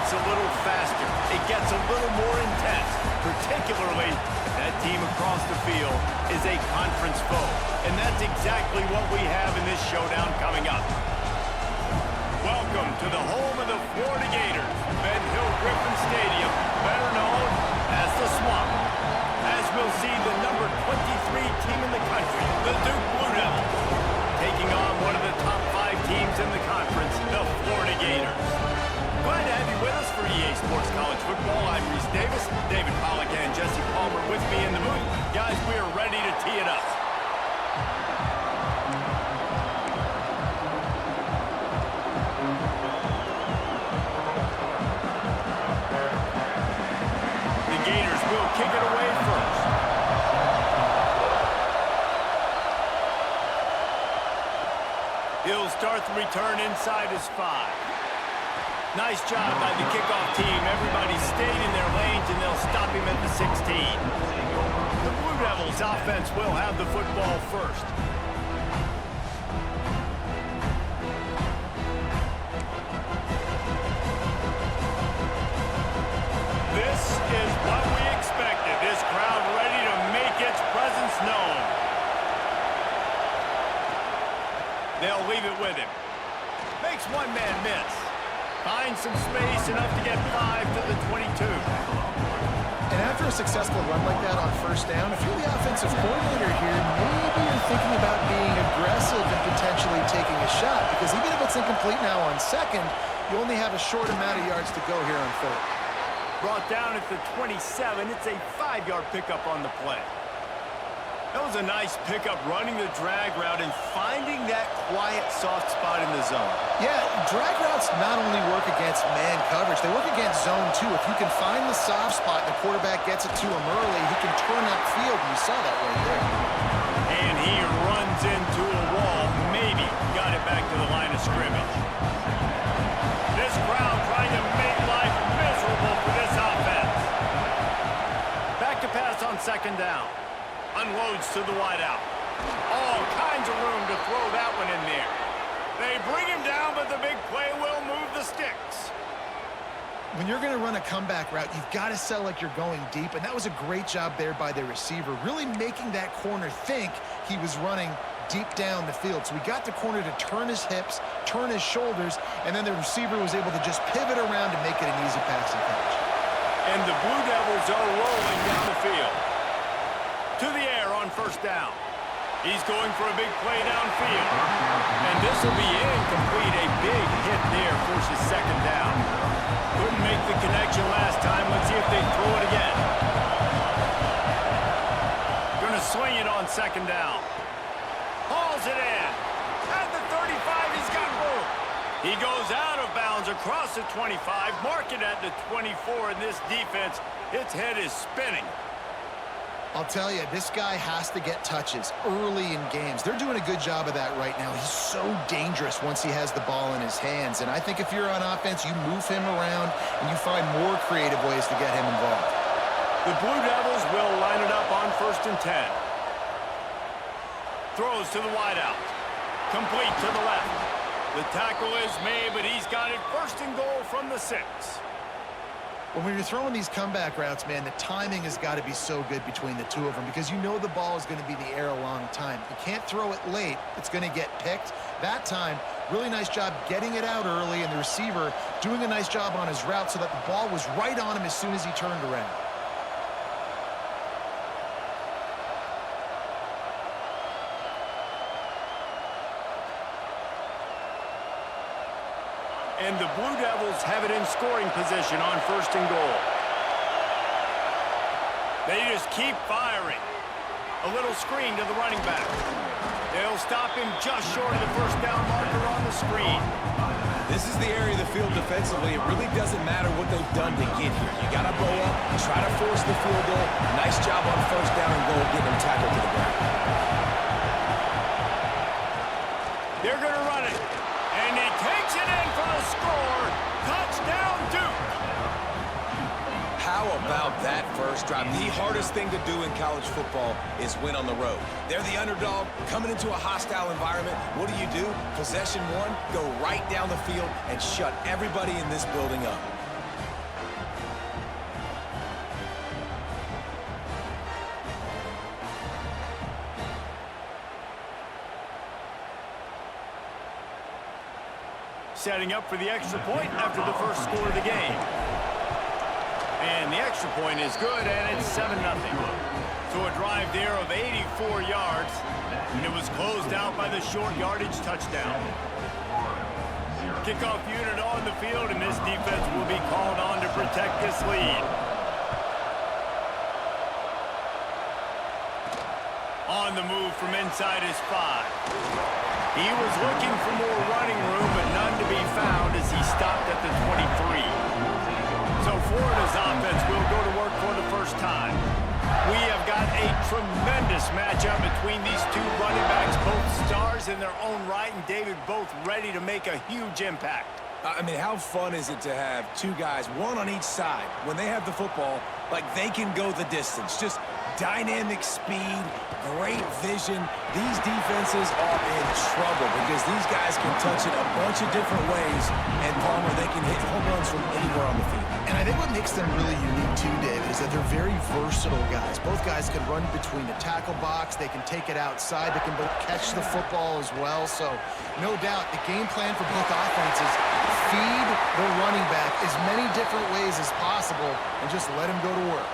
gets a little faster. It gets a little more intense, particularly if that team across the field is a conference foe. And that's exactly what we have in this showdown coming up. Welcome to the home of the Florida Gators, Ben Hill Griffin Stadium, better known as the Swamp. As we'll see the number 23 team in the country, the Duke Blue Devils, taking on one of the top 5 teams in the conference, the Florida Gators. Glad to have you with us for EA Sports College Football. I'm Reese Davis, David Pollack and Jesse Palmer with me in the booth. Guys, we are ready to tee it up. The Gators will kick it away first. He'll start the return inside his 5. Nice job by the kickoff team. Everybody stayed in their lanes, and they'll stop him at the 16. The Blue Devils offense will have the football first. This is what we expected. This crowd ready to make its presence known. They'll leave it with him. Makes one man miss. Finds some space, enough to get 5 to the 22. And after a successful run like that on first down, if you're the offensive coordinator here, maybe you're thinking about being aggressive and potentially taking a shot, because even if it's incomplete now on second, you only have a short amount of yards to go here on third. Brought down at the 27. It's a 5-yard pickup on the play. That was a nice pickup, running the drag route and finding that quiet, soft spot in the zone. Yeah, drag routes not only work against man coverage, they work against zone too. If you can find the soft spot and the quarterback gets it to him early, he can turn that field, and you saw that right there. And he runs into a wall, maybe got it back to the line of scrimmage. This crowd trying to make life miserable for this offense. Back to pass on second down. Unloads to the wideout. All kinds of room to throw that one in there. They bring him down, but the big play will move the sticks. When you're going to run a comeback route, you've got to sell like you're going deep, and that was a great job there by the receiver, really making that corner think he was running deep down the field. So we got the corner to turn his hips, turn his shoulders, and then the receiver was able to just pivot around and make it an easy passing catch. And the Blue Devils are rolling down the field. To the air on first down. He's going for a big play downfield. And this will be incomplete. A big hit there forces second down. Couldn't make the connection last time. Let's see if they throw it again. Gonna swing it on second down. Hauls it in. At the 35, he's got room. He goes out of bounds across the 25. Mark it at the 24, and this defense, its head is spinning. I'll tell you, this guy has to get touches early in games. They're doing a good job of that right now. He's so dangerous once he has the ball in his hands. And I think if you're on offense, you move him around and you find more creative ways to get him involved. The Blue Devils will line it up on first and 10. Throws to the wideout. Complete to the left. The tackle is made, but he's got it first and goal from the 6. Well, when you're throwing these comeback routes, man, the timing has got to be so good between the two of them, because you know the ball is going to be in the air a long time. You can't throw it late. It's going to get picked. That time, really nice job getting it out early, and the receiver doing a nice job on his route so that the ball was right on him as soon as he turned around. And the Blue Devils have it in scoring position on first and goal. They just keep firing. A little screen to the running back. They'll stop him just short of the first down marker on the screen. This is the area of the field defensively. It really doesn't matter what they've done to get here. You got to blow up, try to force the field goal. Nice job on first down and goal, getting him tackled to the ground. They're going to run it. And he takes it in for the score. Touchdown, Duke. How about that first drive? The hardest thing to do in college football is win on the road. They're the underdog, coming into a hostile environment. What do? Possession one, go right down the field and shut everybody in this building up. setting up for the extra point after the first score of the game. And the extra point is good, and it's 7-0. So a drive there of 84 yards, and it was closed out by the short yardage touchdown. Kickoff unit on the field, and this defense will be called on to protect this lead. On the move from inside his 5. He was looking for more running room, but none to be found as he stopped at the 23. So Florida's offense will go to work for the first time. We have got a tremendous matchup between these two running backs, both stars in their own right, and David, both ready to make a huge impact. I mean, how fun is it to have two guys, one on each side, when they have the football, like they can go the distance. Just dynamic speed, great vision. These defenses are in trouble because these guys can touch it a bunch of different ways, and Palmer, they can hit home runs from anywhere on the field. And I think what makes them really unique too, David, is that they're very versatile guys. Both guys can run between the tackle box. They can take it outside. They can both catch the football as well. So no doubt the game plan for both offenses, feed the running back as many different ways as possible and just let him go to work.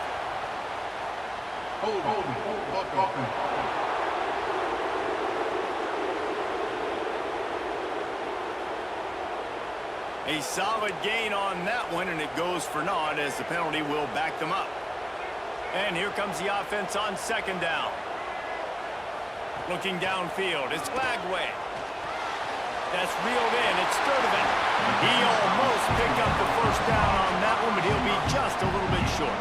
A solid gain on that one, and it goes for naught as the penalty will back them up. And here comes the offense on second down. Looking downfield, it's Lagway. That's reeled in, it's Sturdivant. He almost picked up the first down on that one, but he'll be just a little bit short.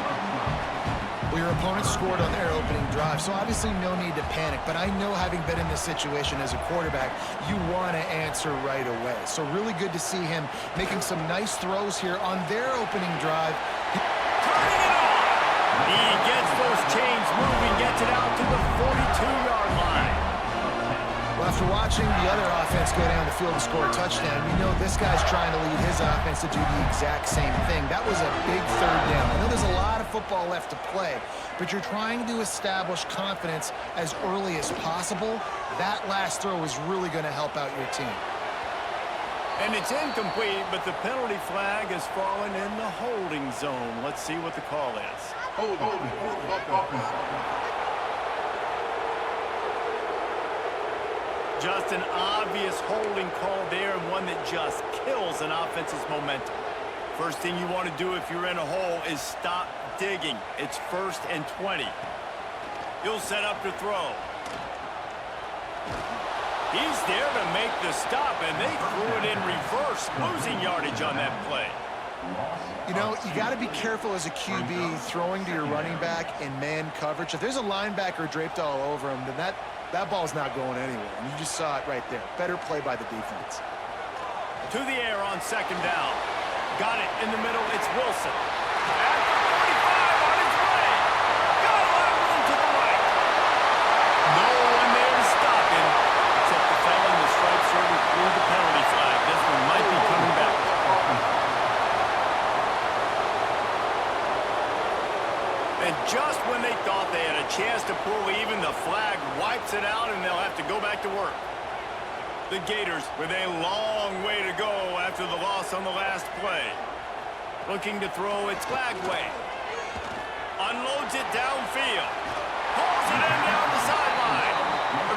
Well, your opponent scored on their opening drive, so obviously no need to panic. But I know, having been in this situation as a quarterback, you want to answer right away. So really good to see him making some nice throws here on their opening drive. Turning it on! He gets those chains moving, gets it out to the 42-yard line. Well, after watching the other offense go down the field and score a touchdown, you know this guy's trying to lead his offense to do the exact same thing. That was a big third down. I know there's a lot of football left to play, but you're trying to establish confidence as early as possible. That last throw is really going to help out your team. And it's incomplete, but the penalty flag has fallen in the holding zone. Let's see what the call is. Just an obvious holding call there, and one that just kills an offense's momentum. First thing you want to do if you're in a hole is stop digging. It's 1st and 20. He'll set up to throw. He's there to make the stop, and they threw it in reverse, losing yardage on that play. You know, you got to be careful as a QB throwing to your running back in man coverage. If there's a linebacker draped all over him, then that ball's not going anywhere. And you just saw it right there. Better play by the defense. To the air on second down. Got it in the middle. It's Wilson. At the 45 on his way. Got a lot of room to the right. No one there to stop him, except the fellow in the striped shirt who threw the penalty flag. This one might be coming back. And just when they thought they had a chance to pull even, the flag wipes it out, and they'll have to go back to work. The Gators with a long way to go after the loss on the last play. Looking to throw, it's Lagway. Unloads it downfield. Pulls it in down the sideline.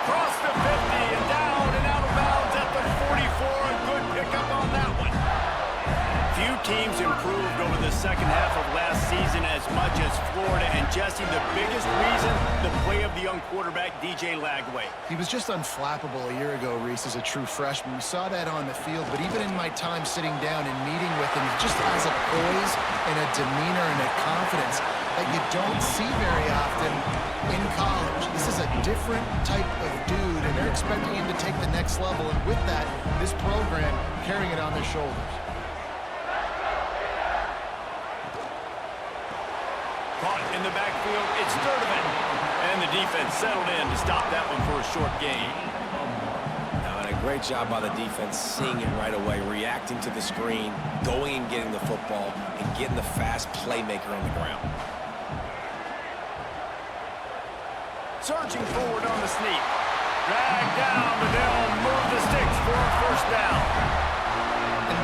Across the 50 and down and out of bounds at the 44. A good pickup on that one. Few teams improved over the second half of last season as much as Florida. And Jesse, the biggest reason, the play of the young quarterback, DJ Lagway. He was just unflappable a year ago, Reese, as a true freshman. We saw that on the field, but even in my time sitting down and meeting with him, he just has a poise and a demeanor and a confidence that you don't see very often in college. This is a different type of dude, and they're expecting him to take the next level. And with that, this program carrying it on their shoulders. Caught in the backfield, it's Sturdivant. And the defense settled in to stop that one for a short gain. Now, and a great job by the defense, seeing it right away, reacting to the screen, going and getting the football, and getting the fast playmaker on the ground. Surging forward on the sneak. Dragged down, but they'll move the sticks for a first down.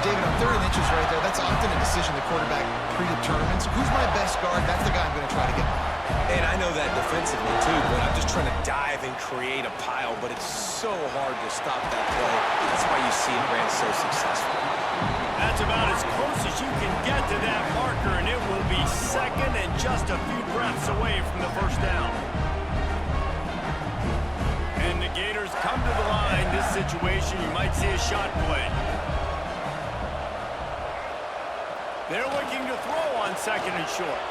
David, on 3rd and inches right there, that's often a decision the quarterback predetermines. Who's my best guard? That's the guy I'm going to try to get behind. And I know that defensively, too, but I'm just trying to dive and create a pile, but it's so hard to stop that play. That's why you see it ran so successful. That's about as close as you can get to that marker, and it will be second and just a few breaths away from the first down. And the Gators come to the line. This situation, you might see a shot play. They're looking to throw on 2nd and short.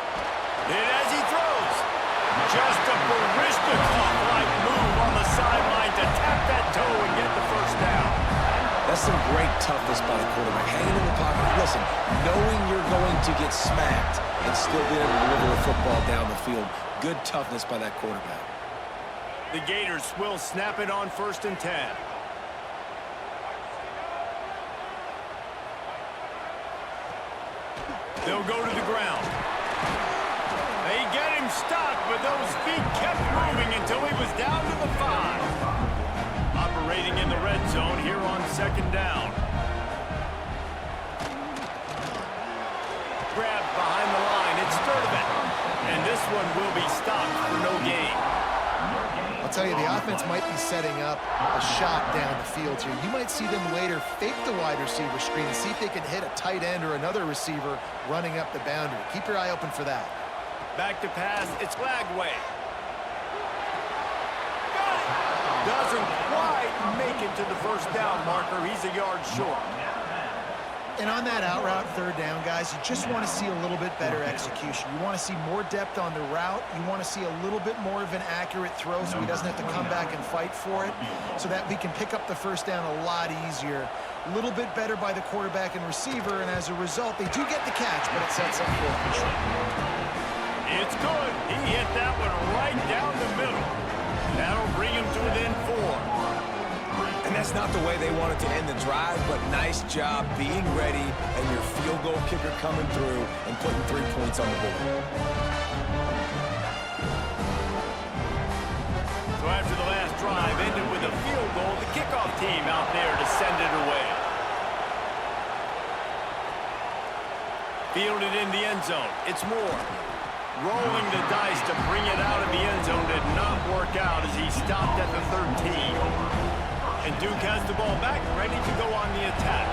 And as he throws, just a Barishnikov-like move on the sideline to tap that toe and get the first down. That's some great toughness by the quarterback. Hanging in the pocket. Listen, knowing you're going to get smacked and still being able to deliver the football down the field. Good toughness by that quarterback. The Gators will snap it on 1st and 10. They'll go to the ground. They get him stopped, but those feet kept moving until he was down to the 5. Operating in the red zone here on 2nd down. Grabbed behind the line. It's Sturdivant. And this one will be stopped for no gain. I'll tell you, the offense might be setting up a shot down the field here. You might see them later fake the wide receiver screen and see if they can hit a tight end or another receiver running up the boundary. Keep your eye open for that. Back to pass. It's Lagway. Got it. Doesn't quite make it to the first down marker. He's a yard short. And on that out route, 3rd down, guys, you just want to see a little bit better execution. You want to see more depth on the route. You want to see a little bit more of an accurate throw so he doesn't have to come back and fight for it, so that we can pick up the first down a lot easier. A little bit better by the quarterback and receiver, and as a result, they do get the catch, but it sets up 4th and short. It's good. He hit that one right down the middle. That'll bring him to within 4. And that's not the way they wanted to end the drive, but nice job being ready and your field goal kicker coming through and putting 3 points on the board. So after the last drive ended with a field goal, the kickoff team out there to send it away. Fielded in the end zone. It's Moore. Rolling the dice to bring it out of the end zone did not work out as he stopped at the 13. And Duke has the ball back, ready to go on the attack.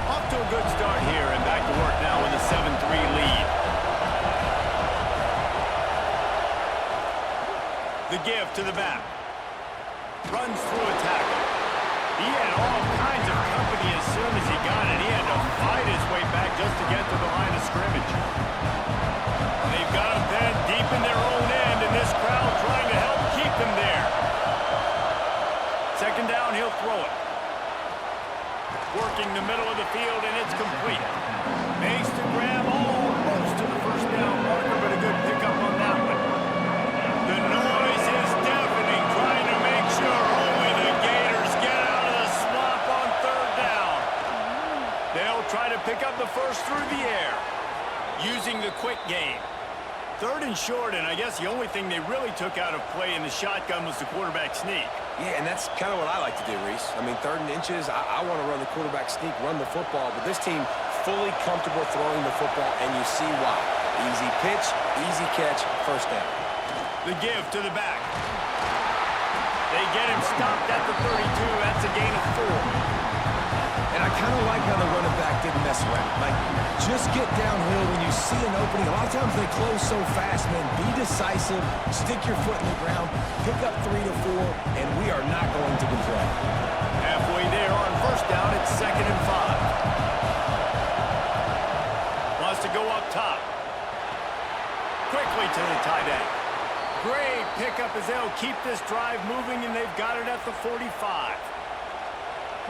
Off to a good start here and back to work now with a 7-3 lead. The give to the back. Runs through a tackle. He had all kinds of company as soon as he got it. He had to fight his way back just to get to the line of scrimmage. They've got him pinned deep in their own end, and this crowd trying to help keep them there. 2nd down, he'll throw it. Working the middle of the field, and it's complete. Makes the grab almost to the first down marker, but a good pickup on that one. The noise is deafening, trying to make sure only the Gators get out of the swamp on 3rd down. They'll try to pick up the first through the air, using the quick game. 3rd and short, and I guess the only thing they really took out of play in the shotgun was the quarterback sneak. Yeah, and that's kind of what I like to do, Reese. I mean, 3rd and inches, I want to run the quarterback sneak, run the football, but this team fully comfortable throwing the football, and you see why. Easy pitch, easy catch, first down. The give to the back. They get him stopped at the 32. That's a gain of 4. And I kind of like how the running back didn't mess around. Like, just get downhill when you see an opening. A lot of times they close so fast, man. Be decisive, stick your foot in the ground, pick up 3 to 4, and we are not going to complain. Halfway there on first down, it's 2nd and 5. Wants to go up top. Quickly to the tight end. Great pickup as they'll keep this drive moving, and they've got it at the 45.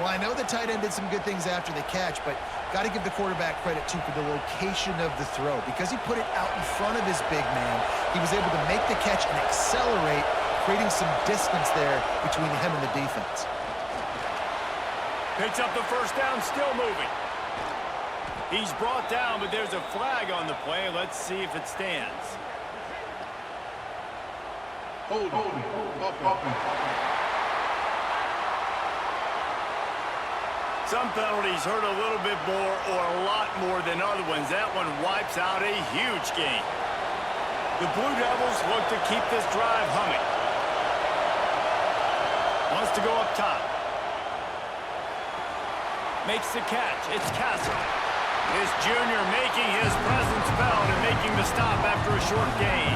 Well, I know the tight end did some good things after the catch, but got to give the quarterback credit, too, for the location of the throw. Because he put it out in front of his big man, he was able to make the catch and accelerate, creating some distance there between him and the defense. Picks up the first down, still moving. He's brought down, but there's a flag on the play. Let's see if it stands. Hold on. Some penalties hurt a little bit more or a lot more than other ones. That one wipes out a huge game. The Blue Devils look to keep this drive humming. Wants to go up top. Makes the catch. It's Castle. His junior making his presence felt and making the stop after a short gain.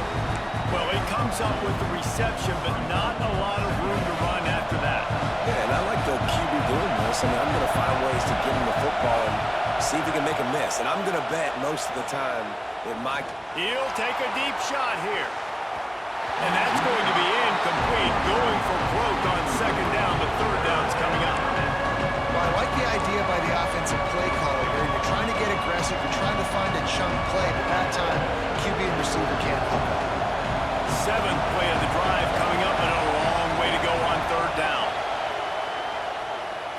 Well, he comes up with the reception, but not a lot of room to run after that. Yeah, and I like the QB doing this. I mean, I'm going to find ways to get him the football and see if he can make a miss. And I'm going to bet most of the time that He'll take a deep shot here. And that's going to be incomplete. Going for broke on second down, but third down's coming up. Well, I like the idea by the offensive play caller here. You're trying to get aggressive. You're trying to find a chunk play, but that time, QB and receiver can't help it. Seventh play of the drive coming up, and a long way to go on third down.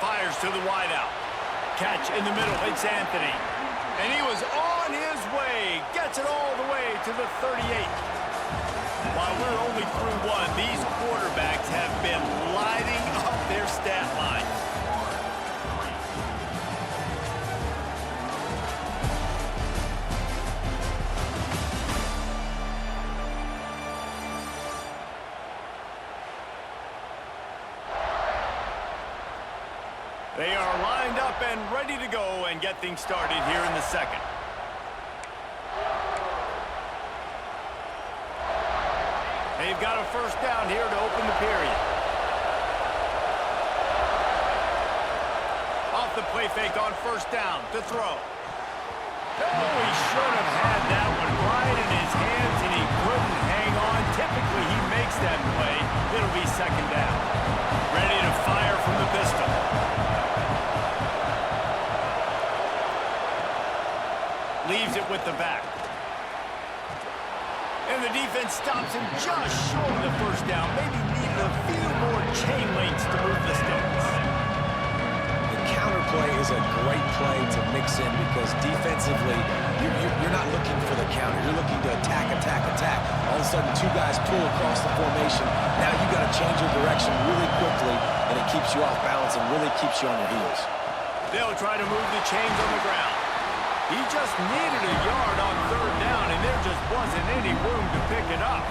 Fires to the wideout. Catch in the middle. It's Anthony. And he was on his way. Gets it all the way to the 38. While we're only through one, these quarterbacks have been lighting up their stat lines. They are lined up and ready to go and get things started here in the second. They've got a first down here to open the period. Off the play fake on first down to throw. Oh, he should have had that one right in his hands, and he couldn't hang on. Typically, he makes that play. It'll be second down. Ready to fire from the pistol. Leaves it with the back. And the defense stops him just short of the first down. Maybe needed a few more chain links to move the sticks. The counter play is a great play to mix in because defensively, you're not looking for the counter. You're looking to attack, attack, attack. All of a sudden, two guys pull across the formation. Now you got to change your direction really quickly, and it keeps you off balance and really keeps you on your heels. They'll try to move the chains on the ground. He just needed a yard on third down, and there just wasn't any room to pick it up.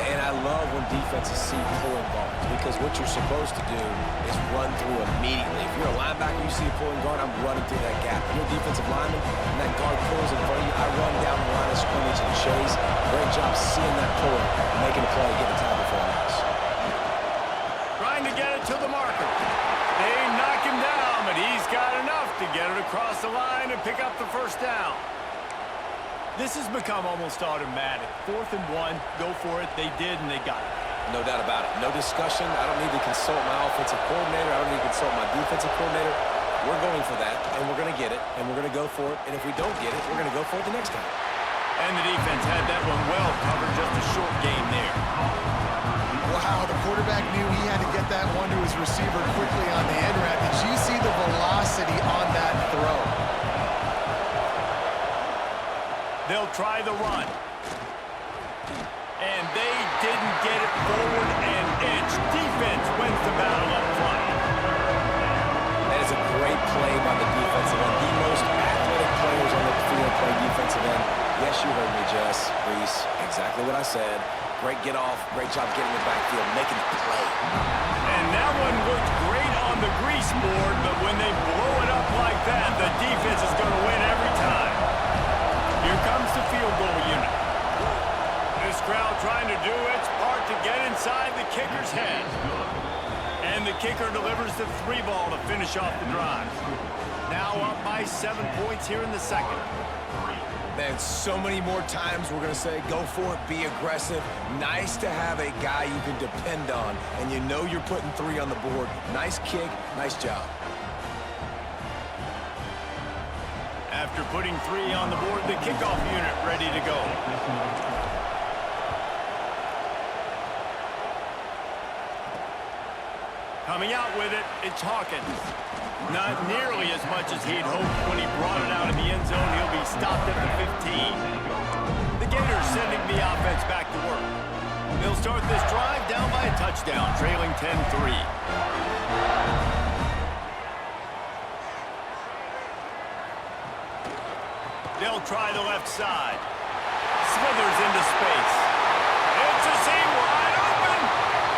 And I love when defenses see pulling guards because what you're supposed to do is run through immediately. If you're a linebacker, you see a pulling guard, I'm running through that gap. If you're a defensive lineman and that guard pulls in front of you, I run down the line of scrimmage and chase. Great job seeing that puller, making a play, getting a tackle for a loss. Trying to get it to the marker. They knock him down, but he's got enough to get it across the line and pick up the first down. This has become almost automatic. 4th and 1, go for it. They did, and they got it. No doubt about it. No discussion. I don't need to consult my offensive coordinator. I don't need to consult my defensive coordinator. We're going for that, and we're going to get it, and we're going to go for it. And if we don't get it, we're going to go for it the next time. And the defense had that one well covered, just a short gain there. Wow, the quarterback knew he had to get that one to his receiver quickly on the end route. Did you see the velocity on that throw? They'll try the run. And they didn't get it forward an inch. Defense wins the battle up front. That is a great play by the defensive end. The most athletic players on the field play defensive end. Yes, you heard me, Jess, Reese. Exactly what I said. Great get off. Great job getting the backfield, making the play. And that one looked great on the grease board, but when they blow it up like that, the defense is going to win every time. Here comes the field goal unit. This crowd trying to do its part to get inside the kicker's head. And the kicker delivers the 3 ball to finish off the drive. Now up by 7 points here in the second. Man, so many more times we're going to say, go for it, be aggressive. Nice to have a guy you can depend on, and you know you're putting 3 on the board. Nice kick, nice job. After putting 3 on the board, the kickoff unit ready to go. Coming out with it, it's Hawkins. Not nearly as much as he'd hoped when he brought it out in the end zone. He'll be stopped at the 15. The Gators sending the offense back to work. They'll start this drive down by a touchdown, trailing 10-3. They'll try the left side. Smithers into space. It's a seam wide open.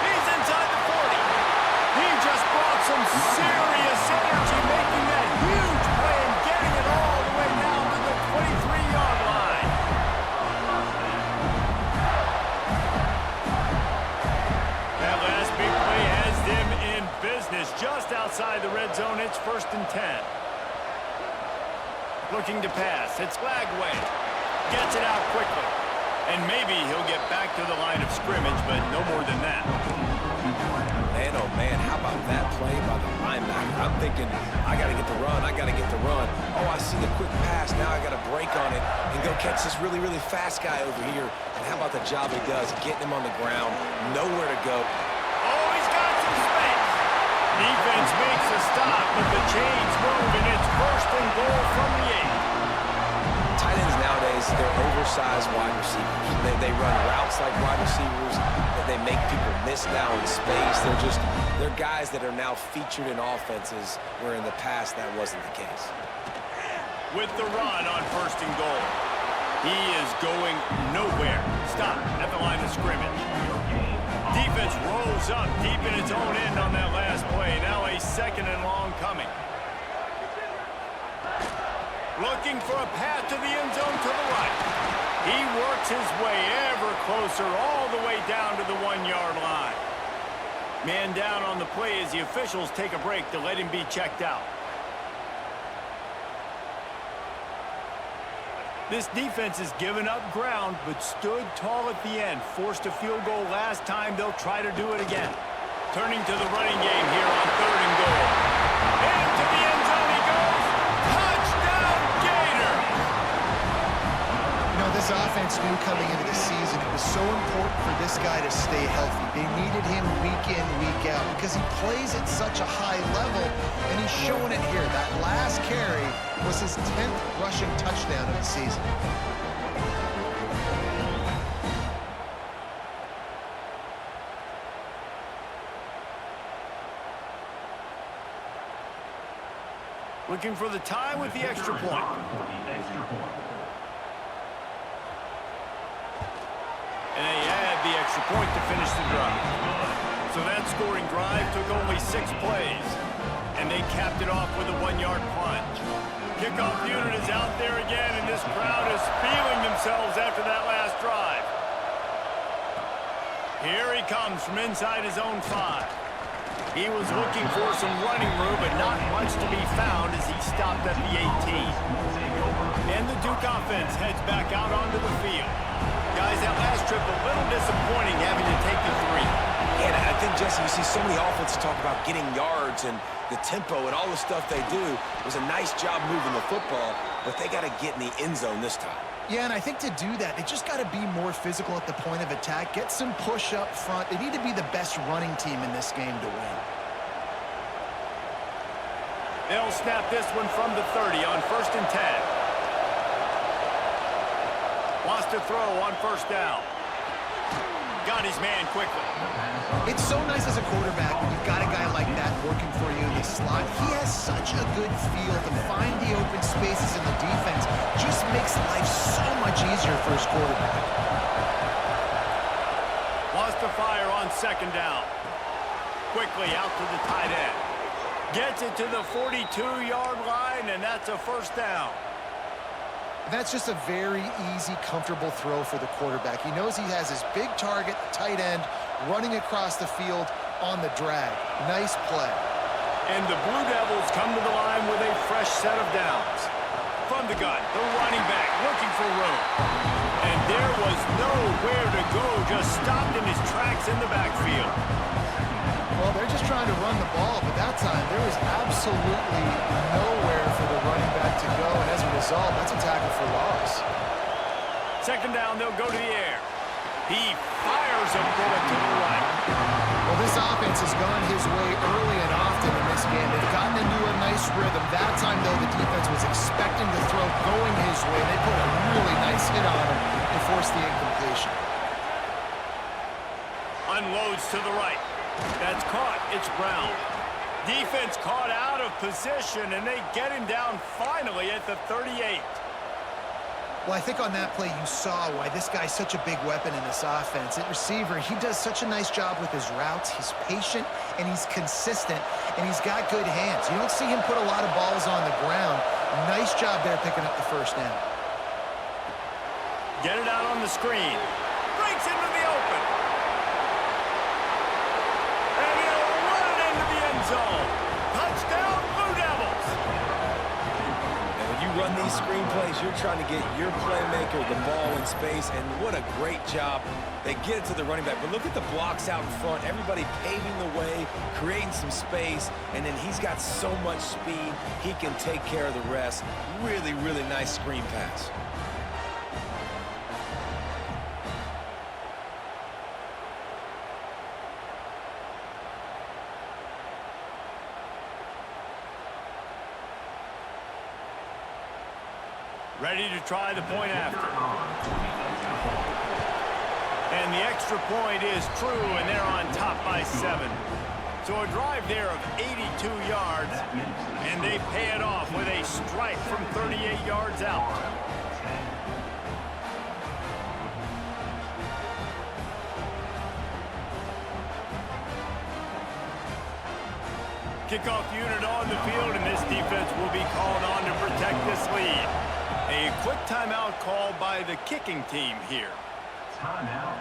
He's inside the 40. He just brought some serious energy, making that huge play and getting it all the way down to the 23-yard line. That last big play has them in business just outside the red zone. It's 1st and 10. Looking to pass. It's Lagway. Gets it out quickly. And maybe he'll get back to the line of scrimmage, but no more than that. Man, oh man, how about that play by the linebacker? I'm thinking, I got to get the run, I got to get the run. Oh, I see the quick pass, now I got to break on it and go catch this really, really fast guy over here. And how about the job he does, getting him on the ground, nowhere to go. Oh, he's got some space. Defense makes a stop, but the chains move, and it's 1st and goal from the 8. Tight ends nowadays, they're oversized wide receivers. They run routes like wide receivers. They make people miss now in space. They're guys that are now featured in offenses where in the past that wasn't the case. With the run on 1st and goal. He is going nowhere. Stop at the line of scrimmage. Defense rolls up deep in its own end on that last play. Now a 2nd and long coming. Looking for a path to the end zone to the right. He works his way ever closer all the way down to the 1-yard line. Man down on the play as the officials take a break to let him be checked out. This defense has given up ground but stood tall at the end. Forced a field goal last time. They'll try to do it again. Turning to the running game here on 3rd and goal. Into the end zone he goes. Touchdown, Gator! You know, this offense knew coming into the season it was so important for this guy to stay healthy. They needed him week in, week out because he plays at such a high level, and he's showing it here. That last carry was his 10th rushing touchdown of the season. Looking for the tie with the extra point. And they add the extra point to finish the drive. So that scoring drive took only 6 plays. And they capped it off with a 1-yard plunge. Kickoff unit is out there again, and this crowd is feeling themselves after that last drive. Here he comes from inside his own 5. He was looking for some running room, but not much to be found as he stopped at the 18. And the Duke offense heads back out onto the field. Guys, that last trip a little disappointing having to take the 3. And I think, Jesse, you see so many offenses talk about getting yards and the tempo and all the stuff they do. It was a nice job moving the football, but they got to get in the end zone this time. Yeah, and I think to do that, they just got to be more physical at the point of attack, get some push up front. They need to be the best running team in this game to win. They'll snap this one from the 30 on 1st and 10. Wants to throw on 1st down. Got his man quickly. It's so nice as a quarterback when you've got a guy like that working for you in the slot. He has such a good feel to find the open spaces in the defense. Just makes life so much easier for his quarterback. Wants to fire on 2nd down. Quickly out to the tight end. Gets it to the 42-yard line, and that's a 1st down. That's just a very easy, comfortable throw for the quarterback. He knows he has his big target, the tight end, running across the field on the drag. Nice play. And the Blue Devils come to the line with a fresh set of downs. From the gun, the running back looking for room. And there was nowhere to go, just stopped in his tracks in the backfield. Well, they're just trying to run the ball, but that time there was absolutely nowhere for the running back to go, and as a result, that's a tackle for loss. 2nd down, they'll go to the air. He fires a bullet to the right. Well, this offense has gone his way early and often in this game. They've gotten into a nice rhythm. That time, though, the defense was expecting the throw going his way. They put a really nice hit on him and forced the incompletion. Unloads to the right. That's caught. It's Brown. Defense caught out of position, and they get him down finally at the 38. Well, I think on that play you saw why this guy's such a big weapon in this offense. At receiver, he does such a nice job with his routes. He's patient, and he's consistent, and he's got good hands. You don't see him put a lot of balls on the ground. Nice job there picking up the first down. Get it out on the screen. Breaks into the open. And he'll run it into the end zone. Touchdown, Blue Devils. And when you run these screen plays, you're trying to get your playmaker the ball in space, and what a great job. They get it to the running back, but look at the blocks out in front. Everybody paving the way, creating some space, and then he's got so much speed, he can take care of the rest. Really, really nice screen pass. Ready to try the point after. And the extra point is true, and they're on top by 7. So a drive there of 82 yards, and they pay it off with a strike from 38 yards out. Kickoff unit on the field, and this defense will be called on to protect this lead. A quick timeout called by the kicking team here. Timeout.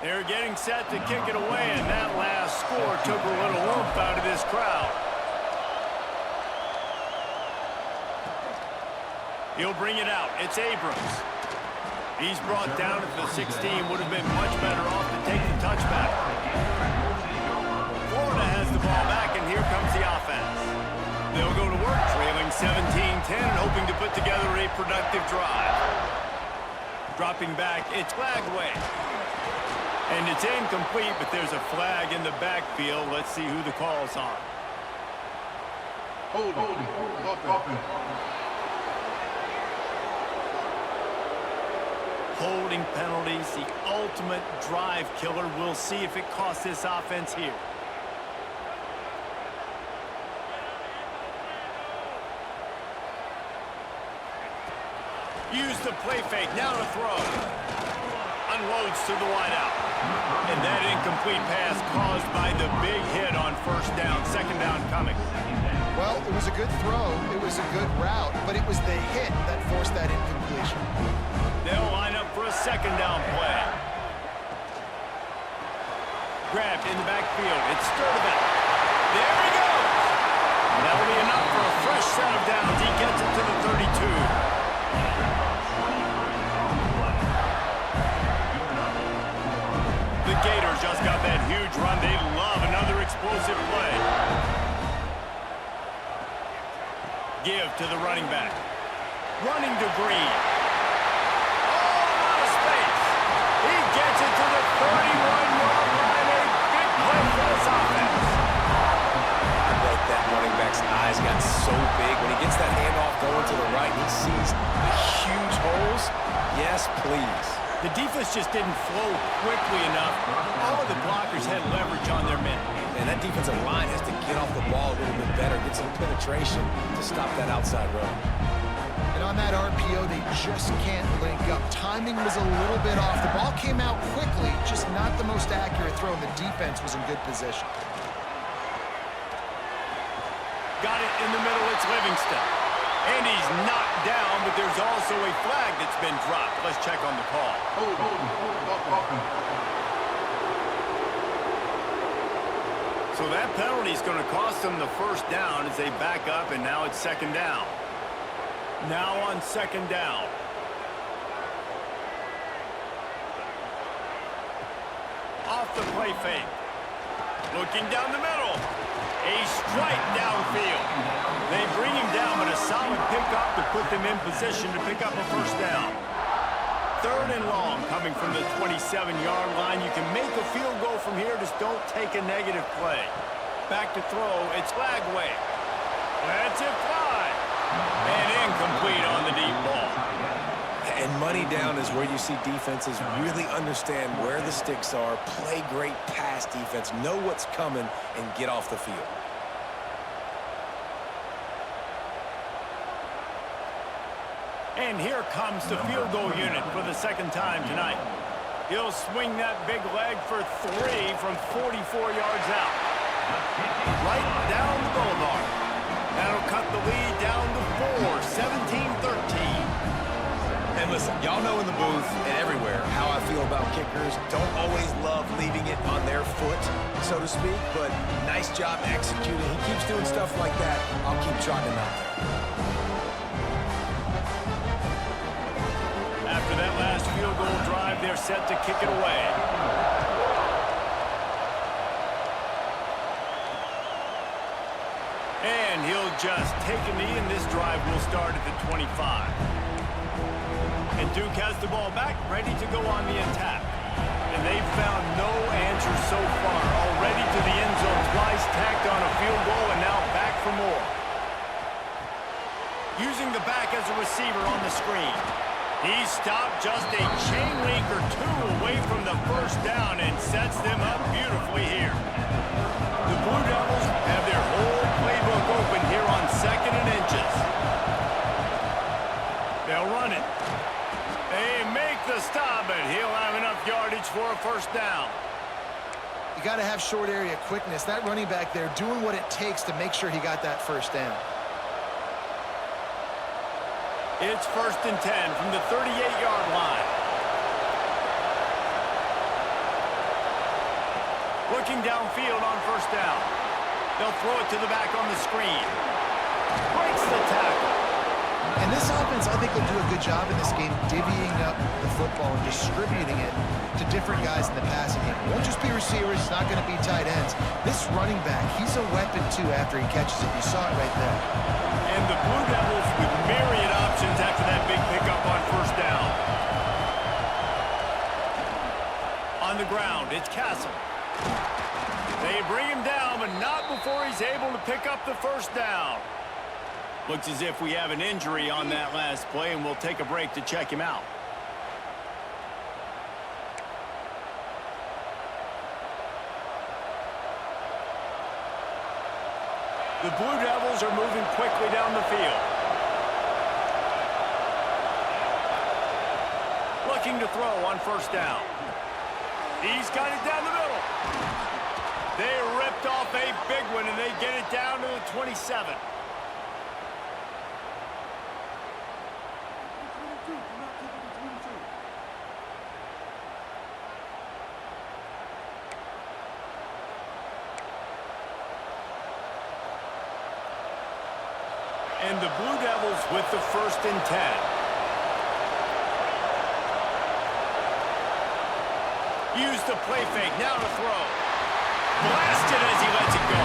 They're getting set to kick it away, and that last score took a little oomph out of this crowd. He'll bring it out. It's Abrams. He's brought down at the 16. Would have been much better off to take the touchback. Florida has the ball back, and here comes the offense. They'll go to work, trailing 17-10, and hoping to put together a productive drive. Dropping back, it's Flagway. And it's incomplete, but there's a flag in the backfield. Let's see who the call's on. Holding penalties, the ultimate drive killer. We'll see if it costs this offense here. Use the play fake, now to throw. Unloads to the wideout. And that incomplete pass caused by the big hit on first down. Second down coming. Well, it was a good throw. It was a good route, but it was the hit that forced that incompletion. They'll line up for a second down play. Grabbed in the backfield. It's Sturdivant. There he goes. That'll be enough for a fresh set of downs. He gets it to the 32. The Gators just got that huge run. They love another explosive play. Give to the running back. Running to Green. He gets it to the 31-yard line. A big play for this offense. I bet that running back's eyes got so big. When he gets that handoff going to the right, he sees the huge holes. Yes, please. The defense just didn't flow quickly enough. All of the blockers had leverage on their men. And that defensive line has to get off the ball a little bit better, get some penetration to stop that outside run. And on that RPO, they just can't link up. Timing was a little bit off. The ball came out quickly, just not the most accurate throw, and the defense was in good position. Got it in the middle, it's Livingston. And he's knocked down, but there's also a flag that's been dropped. Let's check on the call. So that penalty is going to cost them the first down as they back up, and now it's second down. Now on second down. Off the play fake. Looking down the middle. A strike downfield. They bring him down, but a solid pickup to put them in position to pick up a first down. Third and long coming from the 27-yard line. You can make a field goal from here, just don't take a negative play. Back to throw, it's Flagway. Lets it fly. And incomplete on the deep ball. And money down is where you see defenses really understand where the sticks are, play great pass defense, know what's coming, and get off the field. And here comes the field goal unit for the second time tonight. He'll swing that big leg for 3 from 44 yards out. Right down the boulevard. That'll cut the lead down to 4, 17-13. And listen, y'all know in the booth and everywhere how I feel about kickers. Don't always love leaving it on their foot, so to speak, but nice job executing. He keeps doing stuff like that. I'll keep trotting him out there. After that last field goal drive, they're set to kick it away. And he'll just take a knee, and this drive will start at the 25. And Duke has the ball back, ready to go on the attack. And they've found no answer so far. Already to the end zone twice, tacked on a field goal, and now back for more. Using the back as a receiver on the screen. He stopped just a chain link or 2 away from the first down and sets them up beautifully here. The Blue Devils have their whole playbook open here on 2nd and inches. They'll run it. They make the stop, and he'll have enough yardage for a first down. You got to have short area quickness. That running back there doing what it takes to make sure he got that first down. It's 1st and 10 from the 38-yard line. Looking downfield on first down. They'll throw it to the back on the screen. Breaks the tackle. And this offense, I think, will do a good job in this game divvying up the football and distributing it to different guys in the passing game. It won't just be receivers. It's not going to be tight ends. This running back, he's a weapon, too, after he catches it. You saw it right there. And the Blue Devils with myriad options after that big pickup on first down. On the ground, it's Castle. They bring him down, but not before he's able to pick up the first down. Looks as if we have an injury on that last play, and we'll take a break to check him out. The Blue Devils are moving quickly down the field. Looking to throw on first down. He's got it down the middle. They ripped off a big one, and they get it down to the 27. And the Blue Devils with the 1st and 10. Use the play fake, now to throw. Blasted as he lets it go.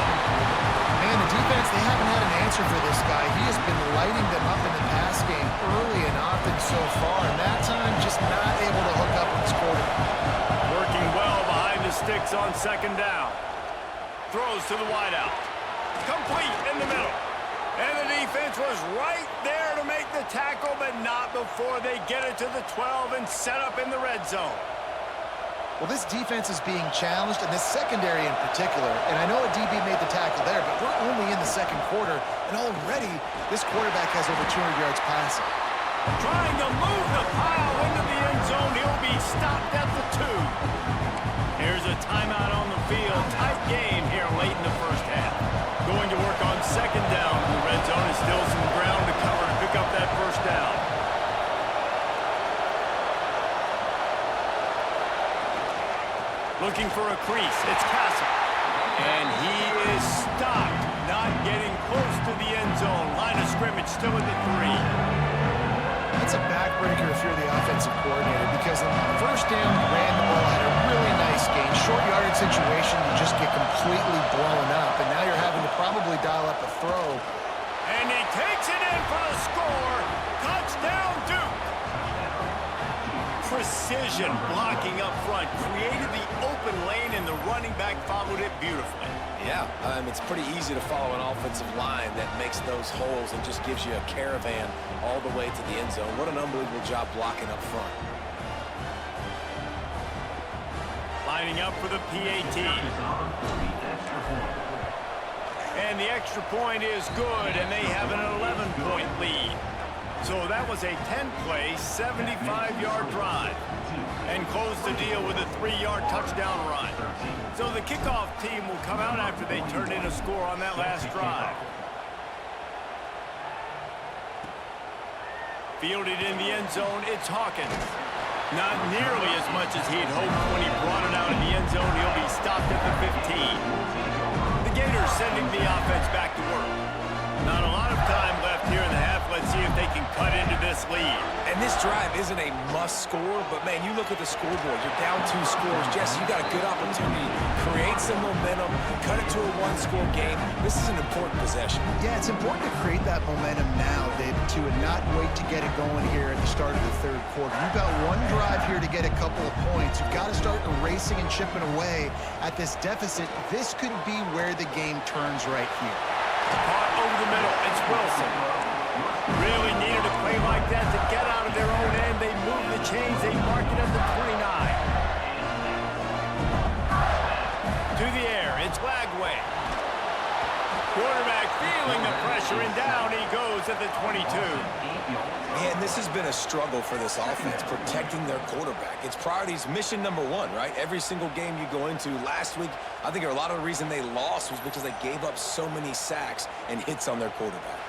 Man, the defense, they haven't had an answer for this guy. He has been lighting them up in the pass game early and often so far, and that time just not able to hook up with his quarterback. Working well behind the sticks on 2nd down. Throws to the wideout. Complete in the middle. And the defense was right there to make the tackle, but not before they get it to the 12 and set up in the red zone. Well, this defense is being challenged, and this secondary in particular. And I know a DB made the tackle there, but we're only in the 2nd quarter, and already this quarterback has over 200 yards passing. Trying to move the pile into the end zone. He'll be stopped at the 2. Here's a timeout on the field. Tight game here late in the first half. Going to work on 2nd down. The red zone is still some ground to cover to pick up that first down. Looking for a crease. It's Castle. And he is stopped. Not getting close to the end zone. Line of scrimmage still at the 3. That's a backbreaker if you're the offensive coordinator, because on first down, you ran the ball, had a really nice gain. Short yardage situation, you just get completely blown up, and now you're having to probably dial up a throw. And he takes it in for the score. Touchdown, Duke. precision blocking up front. Created the open lane, and the running back followed it beautifully. Yeah, it's pretty easy to follow an offensive line that makes those holes and just gives you a caravan all the way to the end zone. What an unbelievable job blocking up front. Lining up for the PAT. And the extra point is good, and they have an 11-point lead. So that was a 10-play, 75-yard drive. And close the deal with a 3-yard touchdown run. So the kickoff team will come out after they turn in a score on that last drive. Fielded in the end zone, it's Hawkins. Not nearly as much as he had hoped when he brought it out in the end zone. He'll be stopped at the 15. The Gators sending the offense back to work. Not a lot of time left here in the half. Let's see if they can cut into this lead. And this drive isn't a must score, but man, you look at the scoreboard, you're down 2 scores. Jesse, you got a good opportunity. Create some momentum, cut it to a 1-score game. This is an important possession. Yeah, it's important to create that momentum now, David, too, and not wait to get it going here at the start of the third quarter. You've got one drive here to get a couple of points. You've got to start erasing and chipping away at this deficit. This could be where the game turns right here. Caught over the middle. It's Wilson. Really needed a play like that to get out of their own end. They move the chains. They mark it at the 29. To the air. It's Lagway. Quarterback feeling the pressure, and down he goes at the 22. Man, this has been a struggle for this offense, protecting their quarterback. It's priorities, mission number 1, right? Every single game you go into. Last week, I think a lot of the reason they lost was because they gave up so many sacks and hits on their quarterback.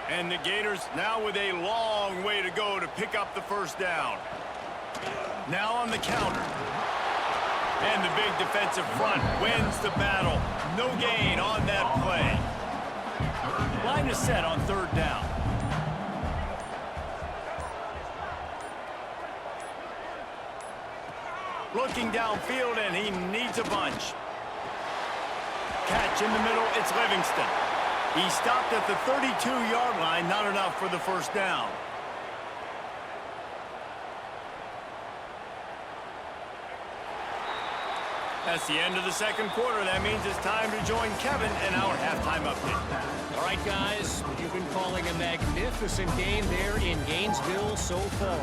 And the Gators now with a long way to go to pick up the first down. Now on the counter. And the big defensive front wins the battle. No gain on that play. Line is set on third down. Looking downfield, and he needs a bunch. Catch in the middle, it's Livingston. He stopped at the 32-yard line, not enough for the first down. That's the end of the second quarter. That means it's time to join Kevin in our halftime update. All right, guys, you've been calling a magnificent game there in Gainesville so far.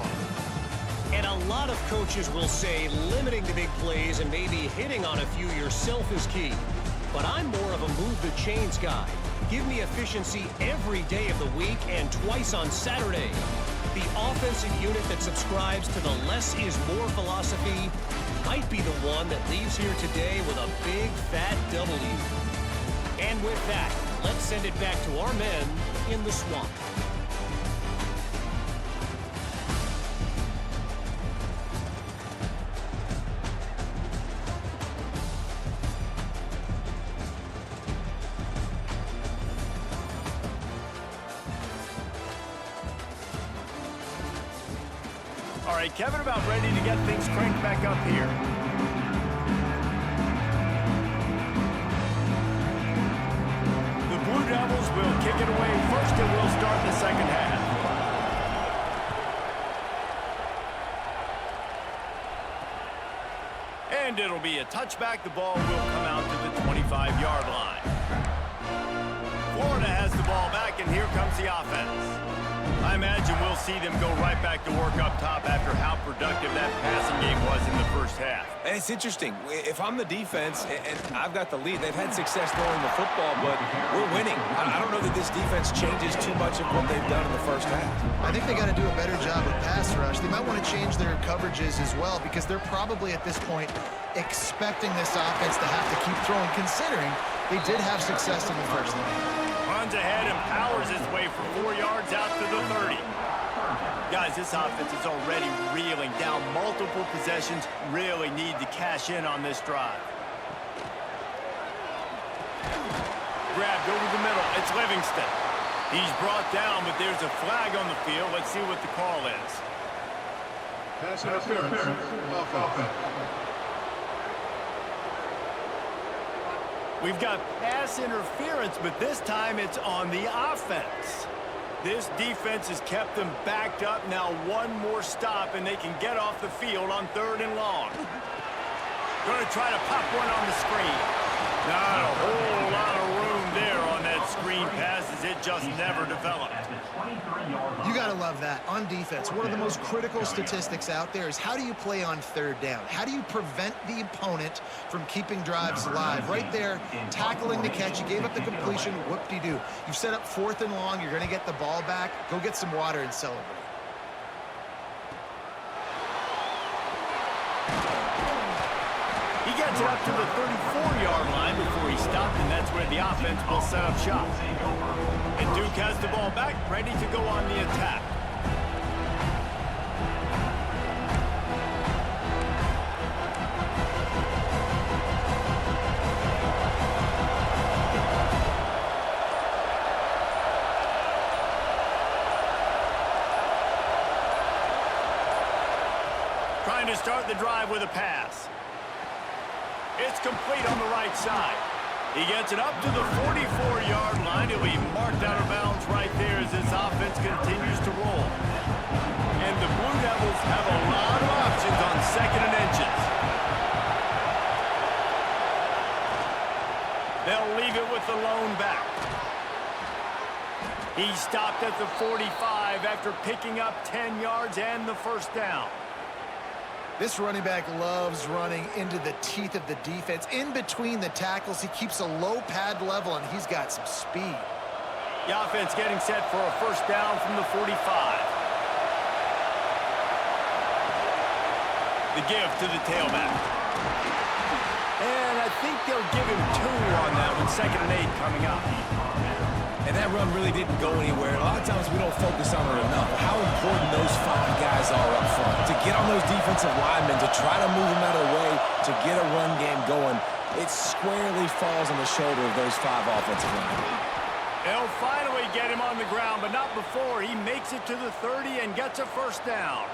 And a lot of coaches will say limiting the big plays and maybe hitting on a few yourself is key. But I'm more of a move the chains guy. Give me efficiency every day of the week and twice on Saturday. The offensive unit that subscribes to the less is more philosophy might be the one that leaves here today with a big fat W. And with that, let's send it back to our men in the swamp. All right, Kevin, about ready to get things cranked back up here. The Blue Devils will kick it away first, and we'll start the second half. And it'll be a touchback. The ball will come out to the 25-yard line. Florida has the ball back, and here comes the offense. I imagine we'll see them go right back to work up top after how productive that passing game was in the first half. And it's interesting. If I'm the defense and I've got the lead, they've had success throwing the football, but we're winning. I don't know that this defense changes too much of what they've done in the first half. I think they got to do a better job with pass rush. They might want to change their coverages as well, because they're probably at this point expecting this offense to have to keep throwing, considering they did have success in the first half. Runs ahead and powers his way for 4 yards out to the 30. Guys, this offense is already reeling down multiple possessions. Really need to cash in on this drive. Grabbed over the middle. It's Livingston. He's brought down, but there's a flag on the field. Let's see what the call is. Pass interference. Offense. We've got pass interference, but this time it's on the offense. This defense has kept them backed up. Now one more stop, and they can get off the field on 3rd and long. Going to try to pop one on the screen. Not a whole lot of room there on that screen pass, as it just never developed. You got to love that. On defense, one of the most critical statistics out there is how do you play on 3rd down? How do you prevent the opponent from keeping drives alive? Right there, tackling the catch. You gave up the completion. Whoop-de-doo. You've set up 4th and long. You're going to get the ball back. Go get some water and celebrate. He gets it up to the 34-yard line before he stopped, and that's where the offense will set up shop. And Duke has the ball back, ready to go on the attack. Trying to start the drive with a pass. It's complete on the right side. He gets it up to the 44-yard line. He'll be marked out of bounds right there as this offense continues to roll. And the Blue Devils have a lot of options on 2nd and inches. They'll leave it with the lone back. He stopped at the 45 after picking up 10 yards and the 1st down. This running back loves running into the teeth of the defense. In between the tackles, he keeps a low pad level, and he's got some speed. The offense getting set for a 1st down from the 45. The give to the tailback. And I think they'll give him 2 on that one. 2nd and 8 coming up. And that run really didn't go anywhere. A lot of times we don't focus on it enough. How important those 5 guys are up front. To get on those defensive linemen, to try to move them out of the way, to get a run game going, it squarely falls on the shoulder of those 5 offensive linemen. They'll finally get him on the ground, but not before he makes it to the 30 and gets a 1st down.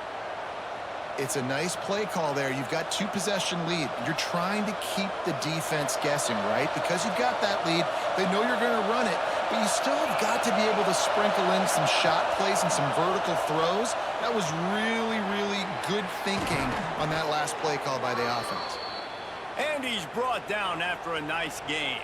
It's a nice play call there. You've got 2-possession lead. You're trying to keep the defense guessing, right? Because you've got that lead, they know you're going to run it, but you still have got to be able to sprinkle in some shot plays and some vertical throws. That was really, really good thinking on that last play call by the offense. And he's brought down after a nice game.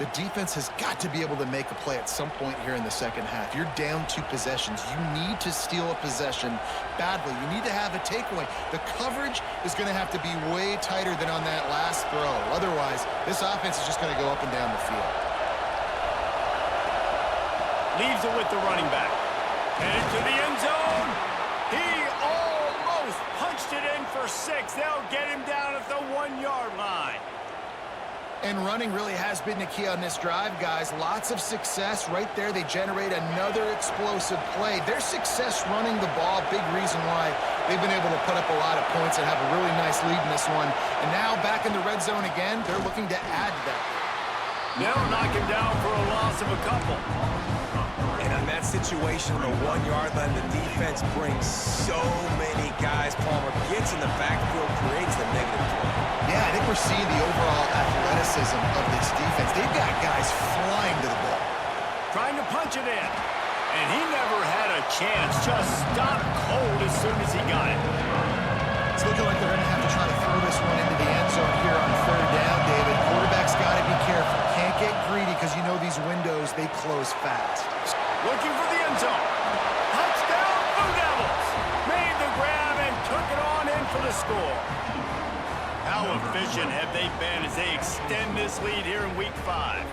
The defense has got to be able to make a play at some point here in the 2nd half. You're down 2 possessions. You need to steal a possession badly. You need to have a takeaway. The coverage is going to have to be way tighter than on that last throw. Otherwise, this offense is just going to go up and down the field. Leaves it with the running back. Headed to the end zone. He almost punched it in for 6. They'll get him down at the 1-yard line. And running really has been the key on this drive, guys. Lots of success right there. They generate another explosive play. Their success running the ball, big reason why they've been able to put up a lot of points and have a really nice lead in this one. And now back in the red zone again, they're looking to add to that. They'll knock him down for a loss of a couple. And on that situation, the 1-yard line, the defense brings so many guys. Palmer gets in the backfield, creates the negative play. Yeah, I think we're seeing the overall athleticism of this defense. They've got guys flying to the ball. Trying to punch it in. And he never had a chance. Just stopped cold as soon as he got it. It's looking like they're going to have to try to throw this one into the end zone here on 3rd down, David. Quarterback's got to be careful. Can't get greedy because you know these windows, they close fast. Looking for the end zone. Touchdown, Blue Devils. Made the grab and took it on in for the score. How efficient have they been as they extend this lead here in Week 5?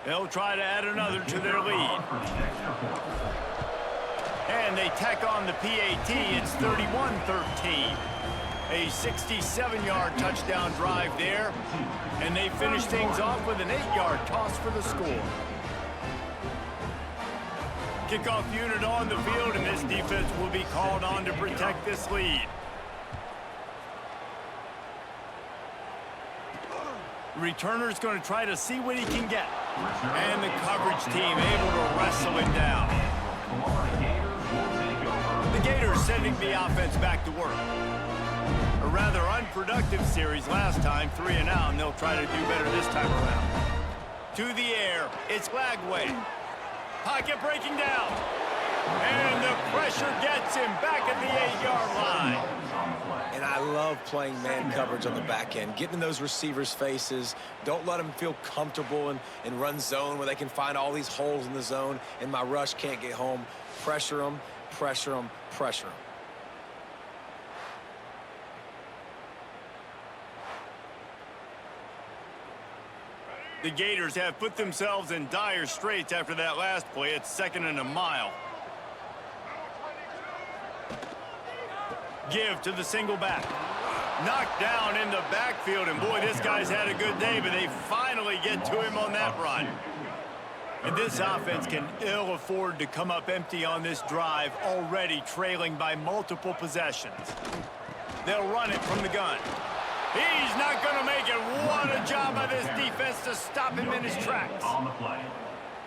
They'll try to add another to their lead. And they tack on the PAT. It's 31-13. A 67-yard touchdown drive there. And they finish things off with an 8-yard toss for the score. Kickoff unit on the field, and this defense will be called on to protect this lead. Returner's going to try to see what he can get. And the coverage team able to wrestle it down. The Gators sending the offense back to work. A rather unproductive series last time, 3 and out, and they'll try to do better this time around. To the air, it's Lagway. Pocket breaking down. And the pressure gets him back at the 8-yard line. And I love playing man coverage on the back end, getting in those receivers' faces. Don't let them feel comfortable and run zone where they can find all these holes in the zone and my rush can't get home. Pressure them, pressure them, pressure them. The Gators have put themselves in dire straits after that last play. It's 2nd and a mile. Give to the single back. Knocked down in the backfield, and boy, this guy's had a good day, but they finally get to him on that run. And this offense can ill afford to come up empty on this drive, already trailing by multiple possessions. They'll run it from the gun. He's not going to make it. What a job by this defense to stop him in his tracks.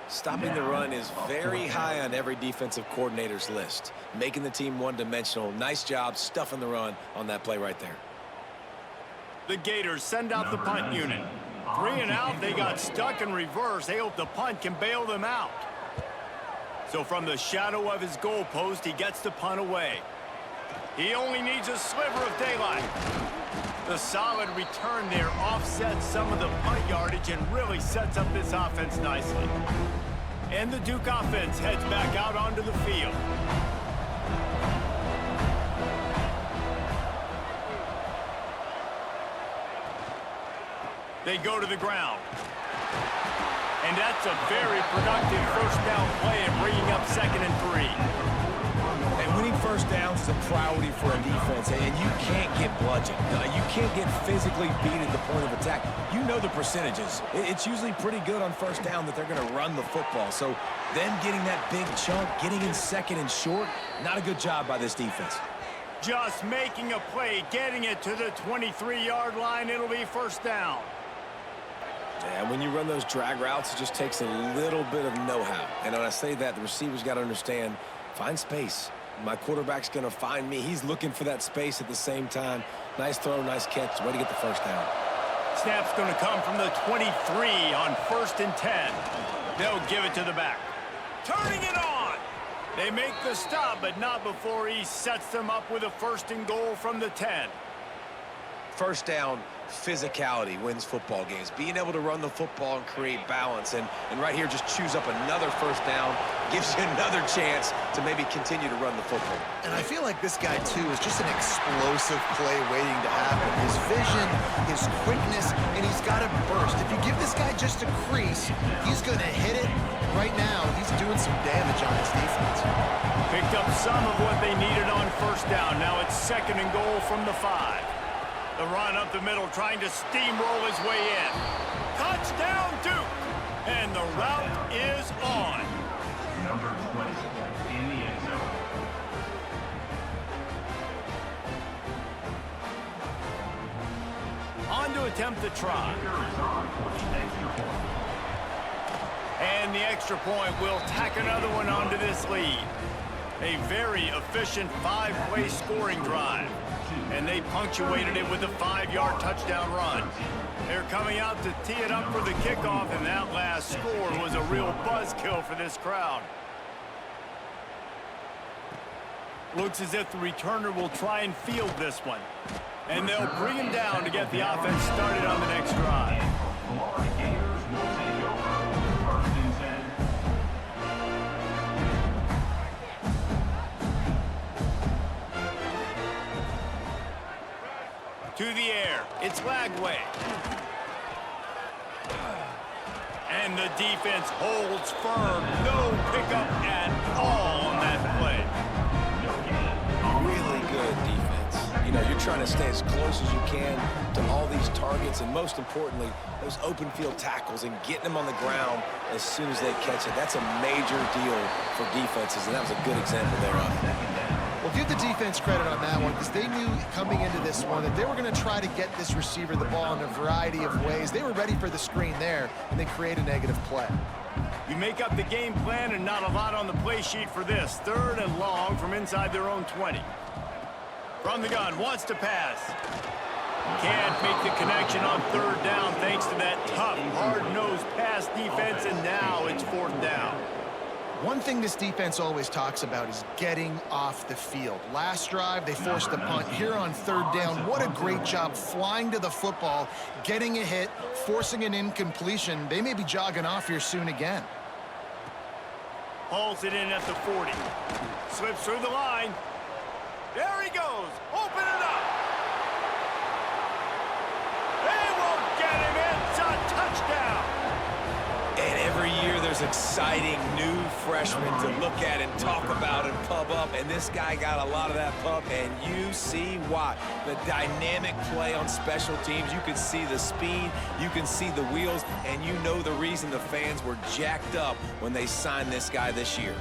Stopping the run is very high on every defensive coordinator's list. Making the team one-dimensional. Nice job stuffing the run on that play right there. The Gators send out the punt unit. 3 and out, they got stuck in reverse. They hope the punt can bail them out. So from the shadow of his goalpost, he gets the punt away. He only needs a sliver of daylight. The solid return there offsets some of the punt yardage and really sets up this offense nicely. And the Duke offense heads back out onto the field. They go to the ground. And that's a very productive first down play and bringing up 2nd and 3. And winning first downs is a priority for a defense, and you can't get bludgeoned. You can't get physically beat at the point of attack. You know the percentages. It's usually pretty good on first down that they're going to run the football. So them getting that big chunk, getting in 2nd and short, not a good job by this defense. Just making a play, getting it to the 23-yard line. It'll be first down. And when you run those drag routes, it just takes a little bit of know-how. And when I say that, the receivers got to understand, find space. My quarterback's going to find me. He's looking for that space at the same time. Nice throw, nice catch. Way to get the first down. Snap's going to come from the 23 on 1st and 10. They'll give it to the back. Turning it on. They make the stop, but not before he sets them up with a 1st and goal from the 10. First down, physicality wins football games. Being able to run the football and create balance. And right here, just choose up another first down. Gives you another chance to maybe continue to run the football. And I feel like this guy, too, is just an explosive play waiting to happen. His vision, his quickness, and he's got a burst. If you give this guy just a crease, he's going to hit it. Right now, he's doing some damage on his defense. Picked up some of what they needed on first down. Now it's 2nd and goal from the 5. The run up the middle, trying to steamroll his way in. Touchdown, Duke! And the route is on. Number 20 in the end zone. On to attempt the try. And the extra point will tack another one onto this lead. A very efficient 5-play scoring drive. And they punctuated it with a 5-yard touchdown run. They're coming out to tee it up for the kickoff, and that last score was a real buzzkill for this crowd. Looks as if the returner will try and field this one. And they'll bring him down to get the offense started on the next drive. Florida Gators will take over 1st and 10. To the air, it's Lagway. And the defense holds firm. No pickup at all on that play. Really good defense. You know, you're trying to to stay as close as you can to all these targets, and most importantly, those open field tackles and getting them on the ground as soon as they catch it. That's a major deal for defenses, and that was a good example thereof. Well, give the defense credit on that one because they knew coming into this one that they were going to try to get this receiver the ball in a variety of ways. They were ready for the screen there, and they create a negative play. You make up the game plan and not a lot on the play sheet for this. 3rd and long from inside their own 20. From the gun, wants to pass. Can't make the connection on 3rd down thanks to that tough, hard-nosed pass defense, and now it's 4th down. One thing this defense always talks about is getting off the field. Last drive, they forced a punt. Here on 3rd down, what a great job flying to the football, getting a hit, forcing an incompletion. They may be jogging off here soon again. Hauls it in at the 40. Slips through the line. There he goes. Open it up. They won't get him. It's a touchdown. And every year there's exciting new freshmen to look at and talk about and pub up, and this guy got a lot of that pub, and you see why. The dynamic play on special teams, you can see the speed, you can see the wheels, and you know the reason the fans were jacked up when they signed this guy this year.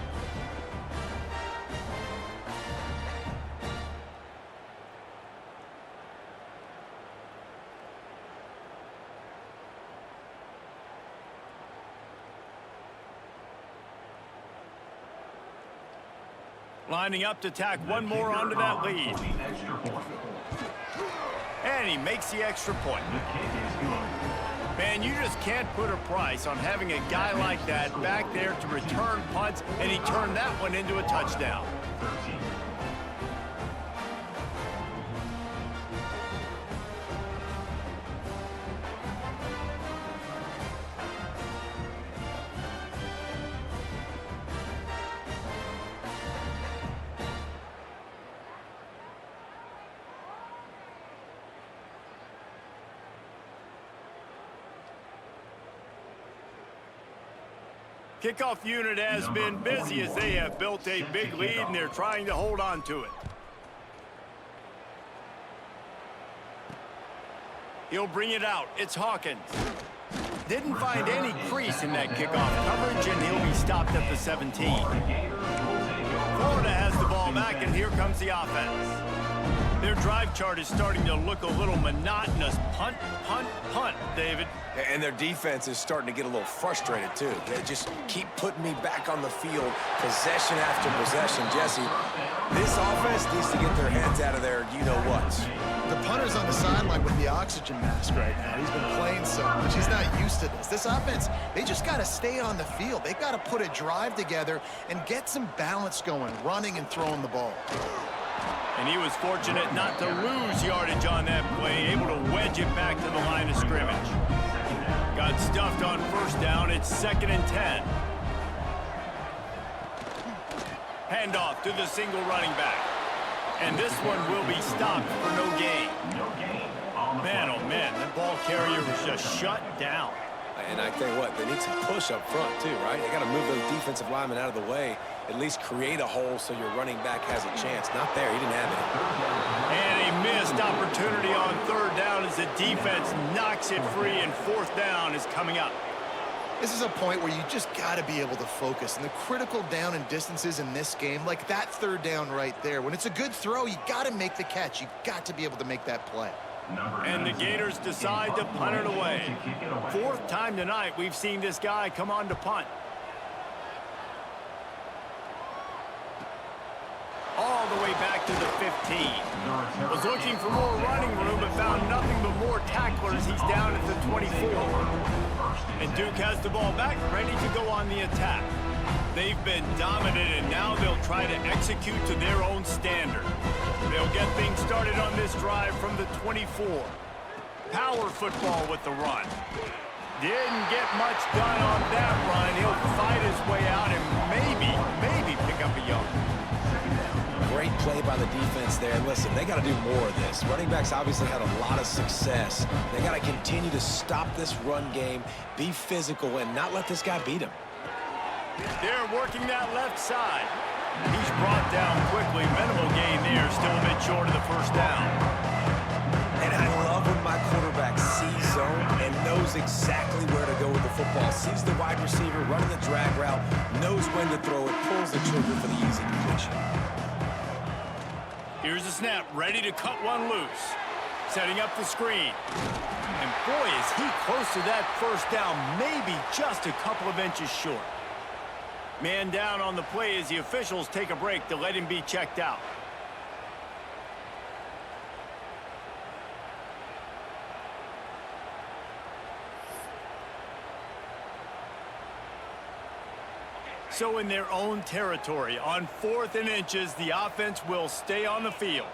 Lining up to tack one more onto that lead. And he makes the extra point. Man, you just can't put a price on having a guy like that back there to return punts, and he turned that one into a touchdown. Kickoff unit has been busy as they have built a big lead, and they're trying to hold on to it. He'll bring it out. It's Hawkins. Didn't find any crease in that kickoff coverage, and he'll be stopped at the 17. Florida has the ball back, and here comes the offense. Their drive chart is starting to look a little monotonous. Punt, punt, punt, David. And their defense is starting to get a little frustrated, too. They just keep putting me back on the field, possession after possession. Jesse, this offense needs to get their heads out of there, you-know-what. The punter's on the sideline with the oxygen mask right now. He's been playing so much. He's not used to this. This offense, they just got to stay on the field. They've got to put a drive together and get some balance going, running and throwing the ball. And he was fortunate not to lose yardage on that play, able to wedge it back to the line of scrimmage. Got stuffed on 1st down. It's 2nd and 10. Handoff to the single running back. And this one will be stopped for no gain. Man, oh man, the ball carrier was just shut down. And I tell you what, they need some push up front too, right? They got to move those defensive linemen out of the way, at least create a hole so your running back has a chance. Not there, he didn't have it. And a missed opportunity on 3rd down as the defense knocks it free, and 4th down is coming up. This is a point where you just got to be able to focus. And the critical down and distances in this game, like that 3rd down right there, when it's a good throw, you got to make the catch. You got to be able to make that play. And the Gators decide to punt it away. 4th time tonight we've seen this guy come on to punt. All the way back to the 15. Was looking for more running room but found nothing but more tacklers. He's down at the 24. And Duke has the ball back, ready to go on the attack. They've been dominant, and now they'll try to execute to their own standard. They'll get things started on this drive from the 24. Power football with the run. Didn't get much done on that run. He'll fight his way out and maybe pick up a yard. Great play by the defense there. And listen, they got to do more of this. Running backs obviously had a lot of success. They got to continue to stop this run game, be physical, and not let this guy beat him. They're working that left side. He's brought down quickly. Minimal gain there, still a bit short of the 1st down. And I love when my quarterback sees zone and knows exactly where to go with the football. Sees the wide receiver running the drag route, knows when to throw it, pulls the trigger for the easy completion. Here's the snap, ready to cut one loose. Setting up the screen. And boy, is he close to that first down, maybe just a couple of inches short. Man down on the play as the officials take a break to let him be checked out. So in their own territory, on 4th and inches, the offense will stay on the field.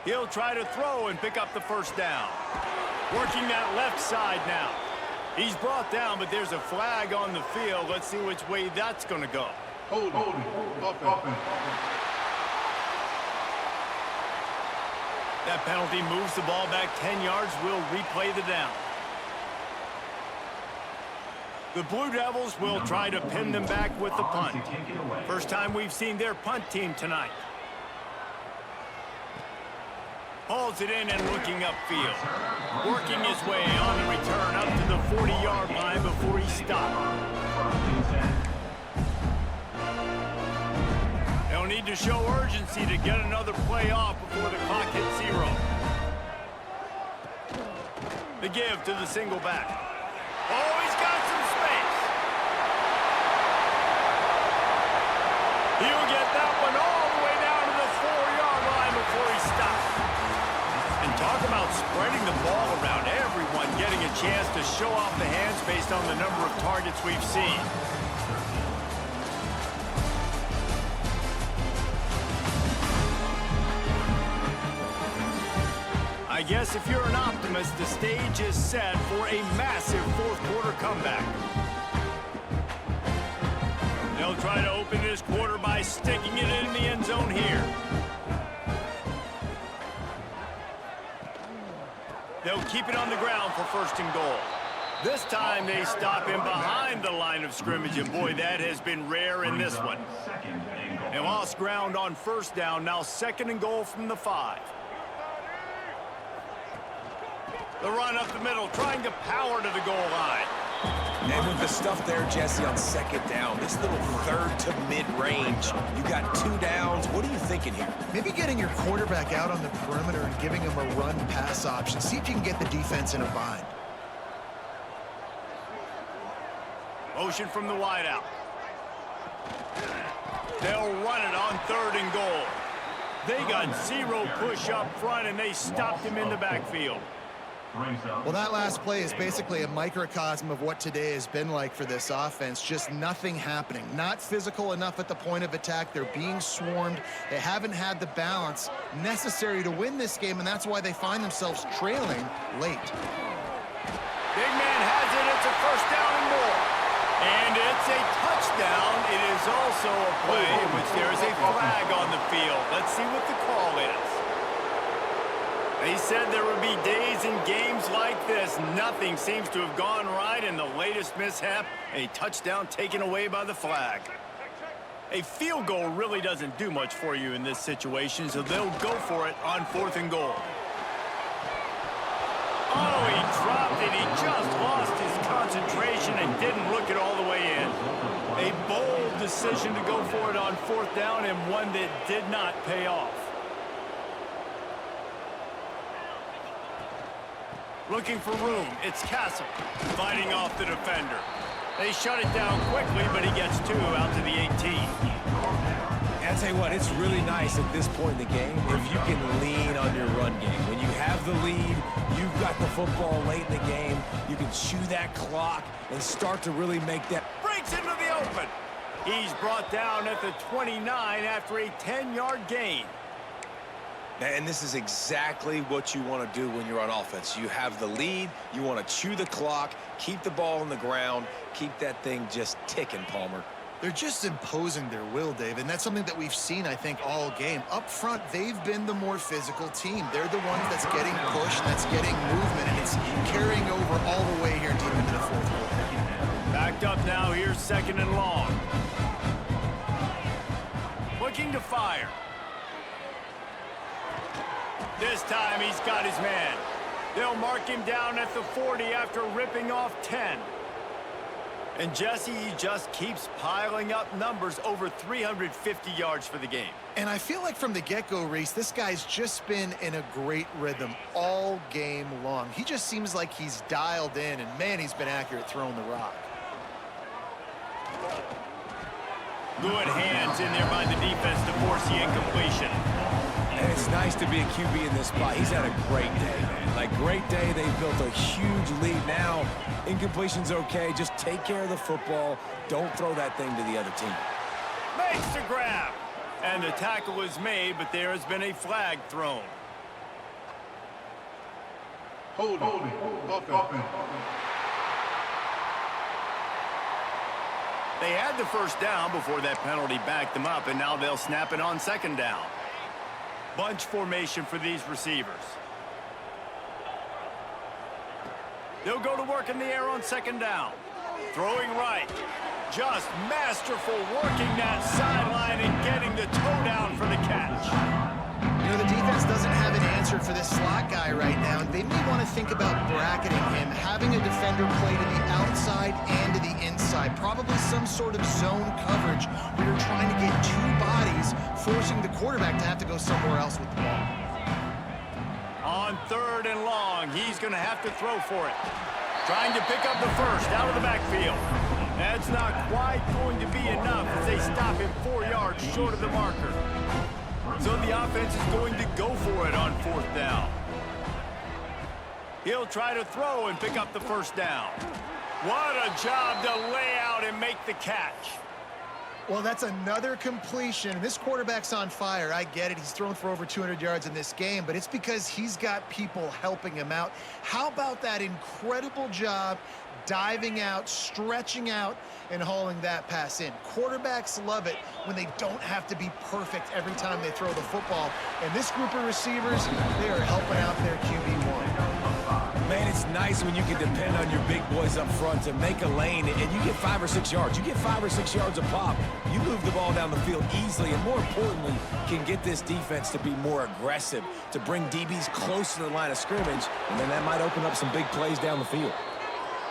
He'll try to throw and pick up the first down. Working that left side now. He's brought down, but there's a flag on the field. Let's see which way that's going to go. Hold offense. That penalty moves the ball back 10 yards. We'll replay the down. The Blue Devils will try to pin them back with the punt. First time we've seen their punt team tonight. Hauls it in and looking upfield. Working his way on the return up to the 40-yard line before he stopped. They'll need to show urgency to get another play off before the clock hits 0. The give to the single back. Oh, he's got some space. He'll get that one all the way down to the 4-yard line before he stops. And talk about spreading the ball around, everyone getting a chance to show off the hands based on the number of targets we've seen. I guess if you're an optimist, the stage is set for a massive fourth-quarter comeback. They'll try to open this quarter by sticking it in the end zone here. They'll keep it on the ground for 1st and goal. This time they stop him behind the line of scrimmage, and boy, that has been rare in this one. They lost ground on 1st down, now 2nd and goal from the 5. The run up the middle, trying to power to the goal line. And with the stuff there, Jesse, on 2nd down, this little 3rd to mid-range, you got 2 downs. What are you thinking here? Maybe getting your quarterback out on the perimeter and giving him a run-pass option. See if you can get the defense in a bind. Motion from the wideout. They'll run it on 3rd and goal. They got 0 push up front, and they stopped him in the backfield. Well, that last play is basically a microcosm of what today has been like for this offense. Just nothing happening. Not physical enough at the point of attack. They're being swarmed. They haven't had the balance necessary to win this game, and that's why they find themselves trailing late. Big man has it. It's a 1st down and more. And it's a touchdown. It is also a play in which there is a flag on the field. Let's see what the call is. They said there would be days and games like this. Nothing seems to have gone right in the latest mishap. A touchdown taken away by the flag. A field goal really doesn't do much for you in this situation, so they'll go for it on 4th and goal. Oh, he dropped it. He just lost his concentration and didn't look it all the way in. A bold decision to go for it on 4th down, and one that did not pay off. Looking for room, it's Castle, fighting off the defender. They shut it down quickly, but he gets 2 out to the 18. And I'll tell you what, it's really nice at this point in the game if you can lean on your run game. When you have the lead, you've got the football late in the game, you can chew that clock and start to really make that. Breaks into the open. He's brought down at the 29 after a 10-yard gain. And this is exactly what you want to do when you're on offense. You have the lead, you want to chew the clock, keep the ball on the ground, keep that thing just ticking, Palmer. They're just imposing their will, Dave, and that's something that we've seen, I think, all game. Up front, they've been the more physical team. They're the ones that's getting pushed, that's getting movement, and it's carrying over all the way here deep into the 4th quarter. Backed up now, here's 2nd and long. Looking to fire. This time he's got his man. They'll mark him down at the 40 after ripping off 10. And Jesse, he just keeps piling up numbers, over 350 yards for the game. And I feel like from the get-go, Reese, this guy's just been in a great rhythm all game long. He just seems like he's dialed in, and man, he's been accurate throwing the rock. Good hands in there by the defense to force the incompletion. And it's nice to be a QB in this spot. He's had a great day, man. Like, great day. They've built a huge lead. Now, incompletion's okay. Just take care of the football. Don't throw that thing to the other team. Makes the grab. And the tackle is made, but there has been a flag thrown. Hold it. Open. They had the first down before that penalty backed them up, and now they'll snap it on second down. Bunch formation for these receivers. They'll go to work in the air on second down. Throwing right. Just masterful working that sideline and getting the toe down for the catch. You know, the defense doesn't have an answer for this slot guy right now, and they may want to think about bracketing him, having a defender play to the outside and to the inside. Probably some sort of zone coverage where you're trying to get two bodies, forcing the quarterback to have to go somewhere else with the ball. On third and long, he's going to have to throw for it. Trying to pick up the first out of the backfield. That's not quite going to be enough as they stop him 4 yards short of the marker. So the offense is going to go for it on fourth down. He'll try to throw and pick up the first down. What a job to lay out and make the catch. Well, that's another completion. This quarterback's on fire. I get it. He's thrown for over 200 yards in this game, but it's because he's got people helping him out. How about that incredible job diving out, stretching out, and hauling that pass in? Quarterbacks love it when they don't have to be perfect every time they throw the football. And this group of receivers, they are helping out their QB1. Man, it's nice when you can depend on your big boys up front to make a lane, and you get 5 or 6 yards. You get 5 or 6 yards a pop. You move the ball down the field easily, and more importantly, can get this defense to be more aggressive, to bring DBs close to the line of scrimmage, and then that might open up some big plays down the field.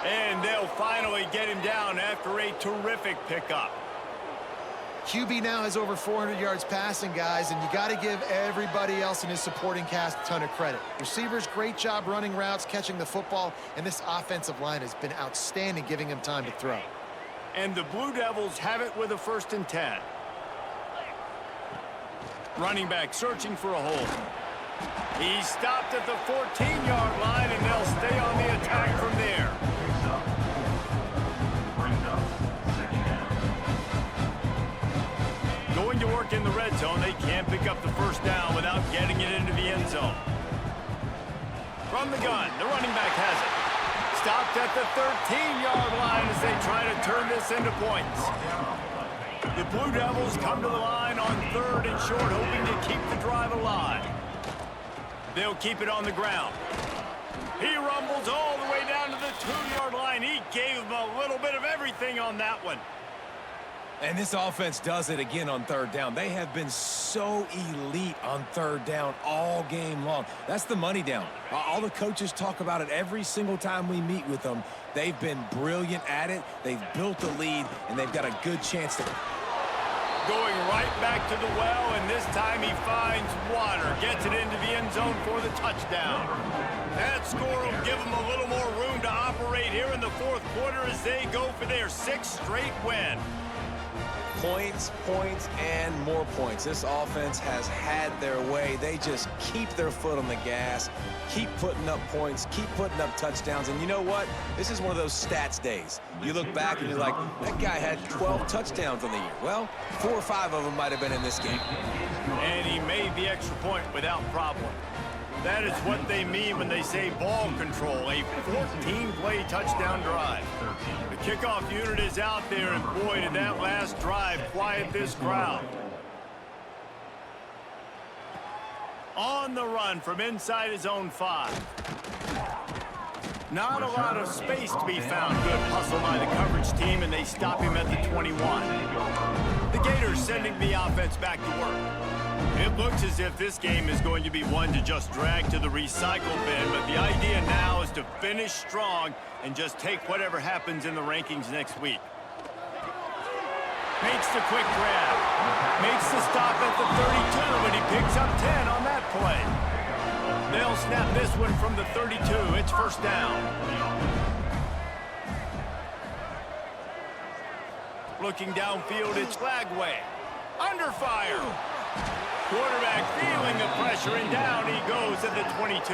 And they'll finally get him down after a terrific pickup. QB now has over 400 yards passing, guys, and you got to give everybody else in his supporting cast a ton of credit. Receivers, great job running routes, catching the football, and this offensive line has been outstanding, giving him time to throw. And the Blue Devils have it with a 1st and 10. Running back searching for a hole. He stopped at the 14-yard line, and they'll stay on the attack from there. Going to work in the red zone, they can't pick up the first down without getting it into the end zone. From the gun, the running back has it. Stopped at the 13-yard line as they try to turn this into points. The Blue Devils come to the line on 3rd and short, hoping to keep the drive alive. They'll keep it on the ground. He rumbles all the way down to the 2-yard line. He gave them a little bit of everything on that one. And this offense does it again on 3rd down. They have been so elite on 3rd down all game long. That's the money down. All the coaches talk about it every single time we meet with them. They've been brilliant at it. They've built a lead, and they've got a good chance to... Going right back to the well, and this time he finds water. Gets it into the end zone for the touchdown. That score will give them a little more room to operate here in the 4th quarter as they go for their 6th straight win. Points, points, and more points. This offense has had their way. They just keep their foot on the gas, keep putting up points, keep putting up touchdowns. And you know what? This is one of those stats days. You look back and you're like, that guy had 12 touchdowns on the year. Well, 4 or 5 of them might have been in this game. And he made the extra point without problem. That is what they mean when they say ball control, a 14-play touchdown drive. The kickoff unit is out there, and boy, did that last drive quiet this crowd. On the run from inside his own 5. Not a lot of space to be found. Good hustle by the coverage team, and they stop him at the 21. The Gators sending the offense back to work. It looks as if this game is going to be one to just drag to the recycle bin, but the idea now is to finish strong and just take whatever happens in the rankings next week. Makes the quick grab. Makes the stop at the 32, but he picks up 10 on that play. They'll snap this one from the 32. It's first down. Looking downfield, it's Lagway. Under fire. Quarterback feeling the pressure, and down he goes at the 22.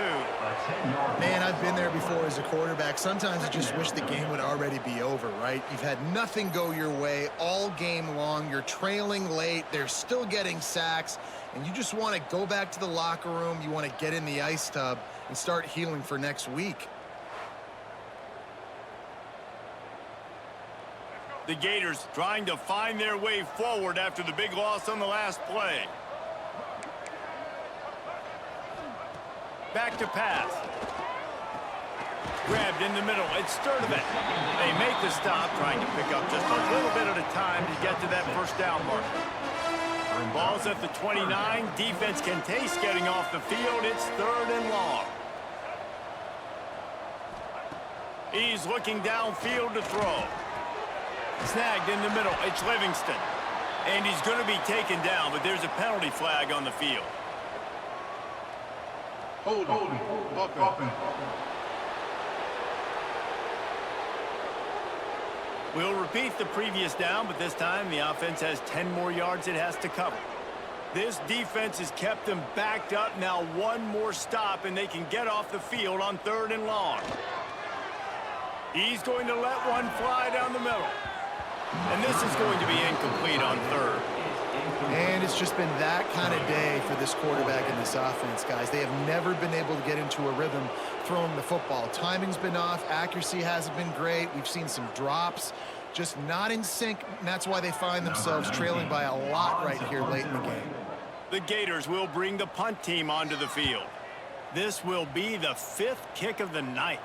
Man, I've been there before as a quarterback. Sometimes I just wish the game would already be over, right? You've had nothing go your way all game long. You're trailing late. They're still getting sacks. And you just want to go back to the locker room. You want to get in the ice tub and start healing for next week. The Gators trying to find their way forward after the big loss on the last play. Back to pass. Grabbed in the middle. It's Sturdivant. They make the stop, trying to pick up just a little bit at a time to get to that first down marker. Ball's at the 29. Defense can taste getting off the field. It's 3rd and long. He's looking downfield to throw. Snagged in the middle. It's Livingston. And he's going to be taken down, but there's a penalty flag on the field. Holding. Offense. We'll repeat the previous down, but this time the offense has 10 more yards it has to cover. This defense has kept them backed up. Now one more stop, and they can get off the field on 3rd and long. He's going to let one fly down the middle. And this is going to be incomplete on 3rd. And it's just been that kind of day for this quarterback and this offense, guys. They have never been able to get into a rhythm throwing the football. Timing's been off. Accuracy hasn't been great. We've seen some drops. Just not in sync, and that's why they find themselves trailing by a lot right here late in the game. The Gators will bring the punt team onto the field. This will be the 5th kick of the night.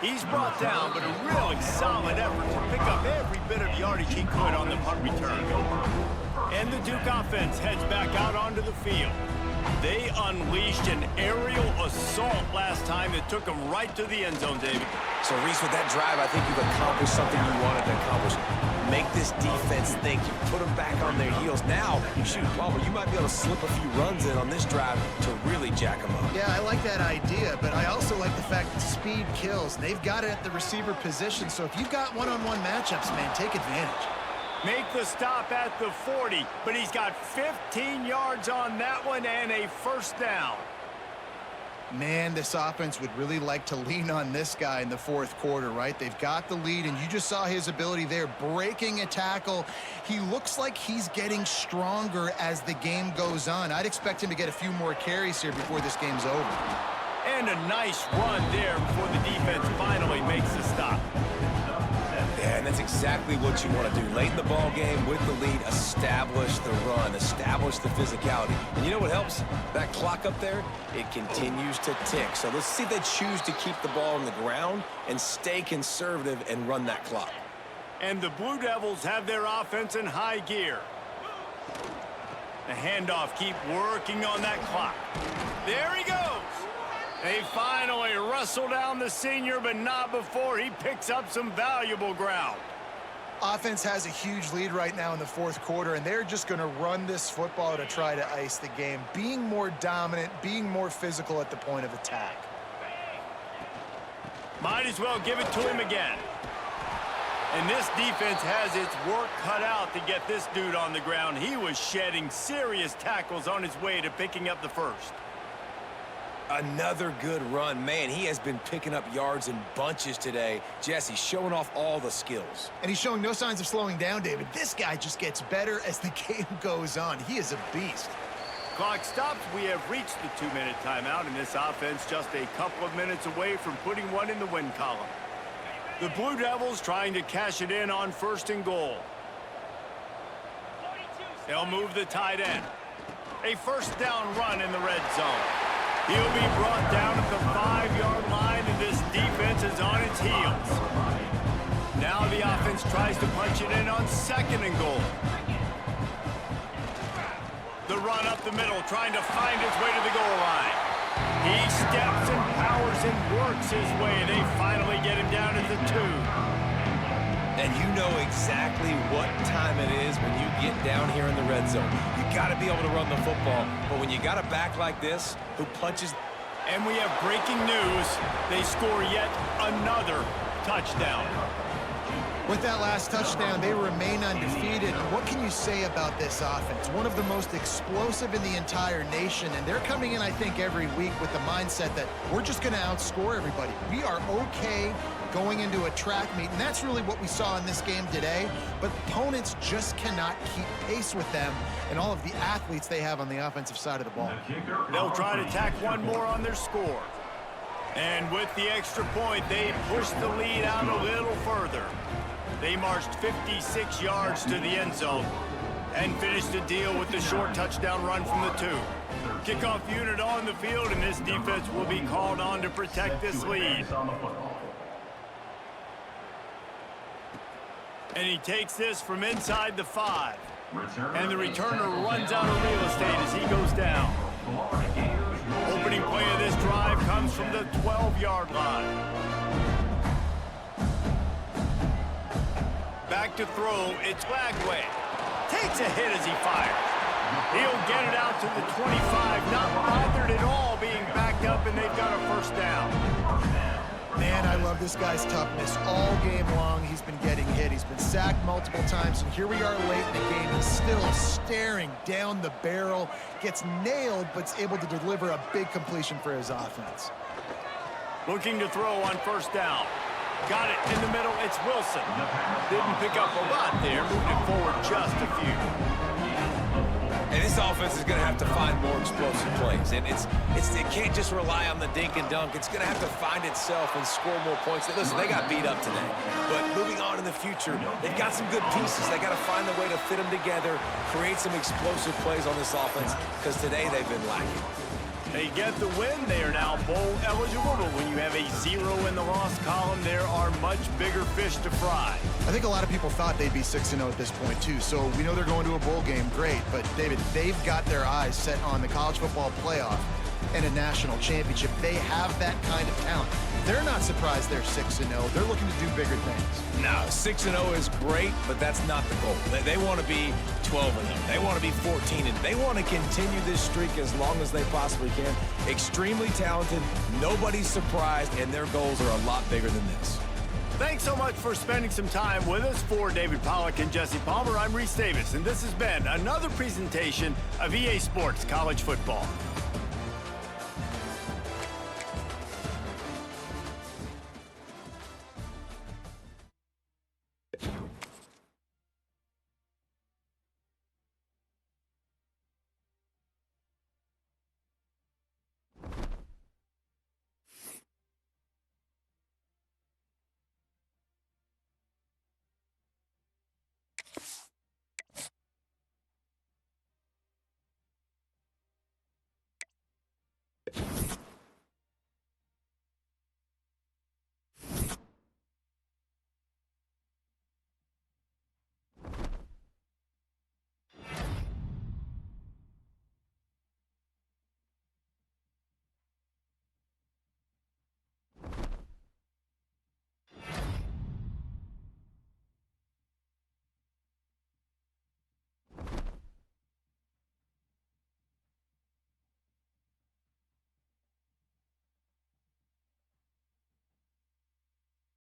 He's brought down, but a really solid effort to pick up every bit of yardage he could on the punt return. And the Duke offense heads back out onto the field. They unleashed an aerial assault last time that took them right to the end zone, David. So, Reese, with that drive, I think you've accomplished something you wanted to accomplish. Make this defense think. You put them back on their heels. Now, shoot, Palmer, you might be able to slip a few runs in on this drive to really jack them up. Yeah, I like that idea, but I also like the fact that speed kills. They've got it at the receiver position, so if you've got one-on-one matchups, man, take advantage. Make the stop at the 40, but he's got 15 yards on that one and a first down. Man, this offense would really like to lean on this guy in the 4th quarter, right? They've got the lead, and you just saw his ability there, breaking a tackle. He looks like he's getting stronger as the game goes on. I'd expect him to get a few more carries here before this game's over. And a nice run there before the defense finally makes the stop. Yeah, and that's exactly what you want to do. Late in the ball game with the lead, establish the run, establish the physicality. And you know what helps? That clock up there, it continues to tick. So let's see if they choose to keep the ball on the ground and stay conservative and run that clock. And the Blue Devils have their offense in high gear. The handoff, keep working on that clock. There he goes. They finally wrestle down the senior, but not before he picks up some valuable ground. Offense has a huge lead right now in the 4th quarter, and they're just going to run this football to try to ice the game, being more dominant, being more physical at the point of attack. Might as well give it to him again. And this defense has its work cut out to get this dude on the ground. He was shedding serious tackles on his way to picking up the first. Another good run. Man, he has been picking up yards in bunches today. Jesse showing off all the skills. And he's showing no signs of slowing down, David. This guy just gets better as the game goes on. He is a beast. Clock stops. We have reached the 2-minute timeout, and this offense just a couple of minutes away from putting one in the win column. The Blue Devils trying to cash it in on 1st and goal. They'll move the tight end. A first down run in the red zone. He'll be brought down at the 5-yard line, and this defense is on its heels. Now the offense tries to punch it in on 2nd and goal. The run up the middle, trying to find his way to the goal line. He steps and powers and works his way. They finally get him down at the 2. And you know exactly what time it is when you get down here in the red zone. You got to be able to run the football. But when you got a back like this who punches... And we have breaking news. They score yet another touchdown. With that last touchdown, they remain undefeated. And what can you say about this offense? One of the most explosive in the entire nation, and they're coming in, I think, every week with the mindset that we're just going to outscore everybody. We are okay going into a track meet, and that's really what we saw in this game today. But opponents just cannot keep pace with them and all of the athletes they have on the offensive side of the ball. They'll try to tack one more on their score. And with the extra point, they push the lead out a little further. They marched 56 yards to the end zone and finished the deal with the short touchdown run from the 2. Kickoff unit on the field, and this defense will be called on to protect this lead. And he takes this from inside the 5. And the returner runs out of real estate as he goes down. Opening play of this drive comes from the 12-yard line. Back to throw, it's Bagway. Takes a hit as he fires. He'll get it out to the 25, not bothered at all being backed up, and they've got a first down. Man, I love this guy's toughness. All game long, he's been getting hit. He's been sacked multiple times, and here we are late in the game. He's still staring down the barrel, gets nailed, but is able to deliver a big completion for his offense. Looking to throw on first down. Got it in the middle, it's Wilson. Didn't pick up a lot there, moved it forward just a few. And this offense is going to have to find more explosive plays. And it can't just rely on the dink and dunk. It's going to have to find itself and score more points. Listen, they got beat up today. But moving on in the future, they've got some good pieces. They got to find a way to fit them together, create some explosive plays on this offense, because today they've been lacking. They get the win. They are now bowl eligible, but when you have a 0 in the loss column, there are much bigger fish to fry. I think a lot of people thought they'd be 6-0 at this point, too. So we know they're going to a bowl game. Great. But, David, they've got their eyes set on the college football playoff and a national championship. They have that kind of talent. They're not surprised they're 6-0. They're looking to do bigger things. No, 6-0 is great, but that's not the goal. They want to be 12-0. They want to be 14-0. They want to continue this streak as long as they possibly can. Extremely talented. Nobody's surprised, and their goals are a lot bigger than this. Thanks so much for spending some time with us. For David Pollack and Jesse Palmer, I'm Reese Davis, and this has been another presentation of EA Sports College Football.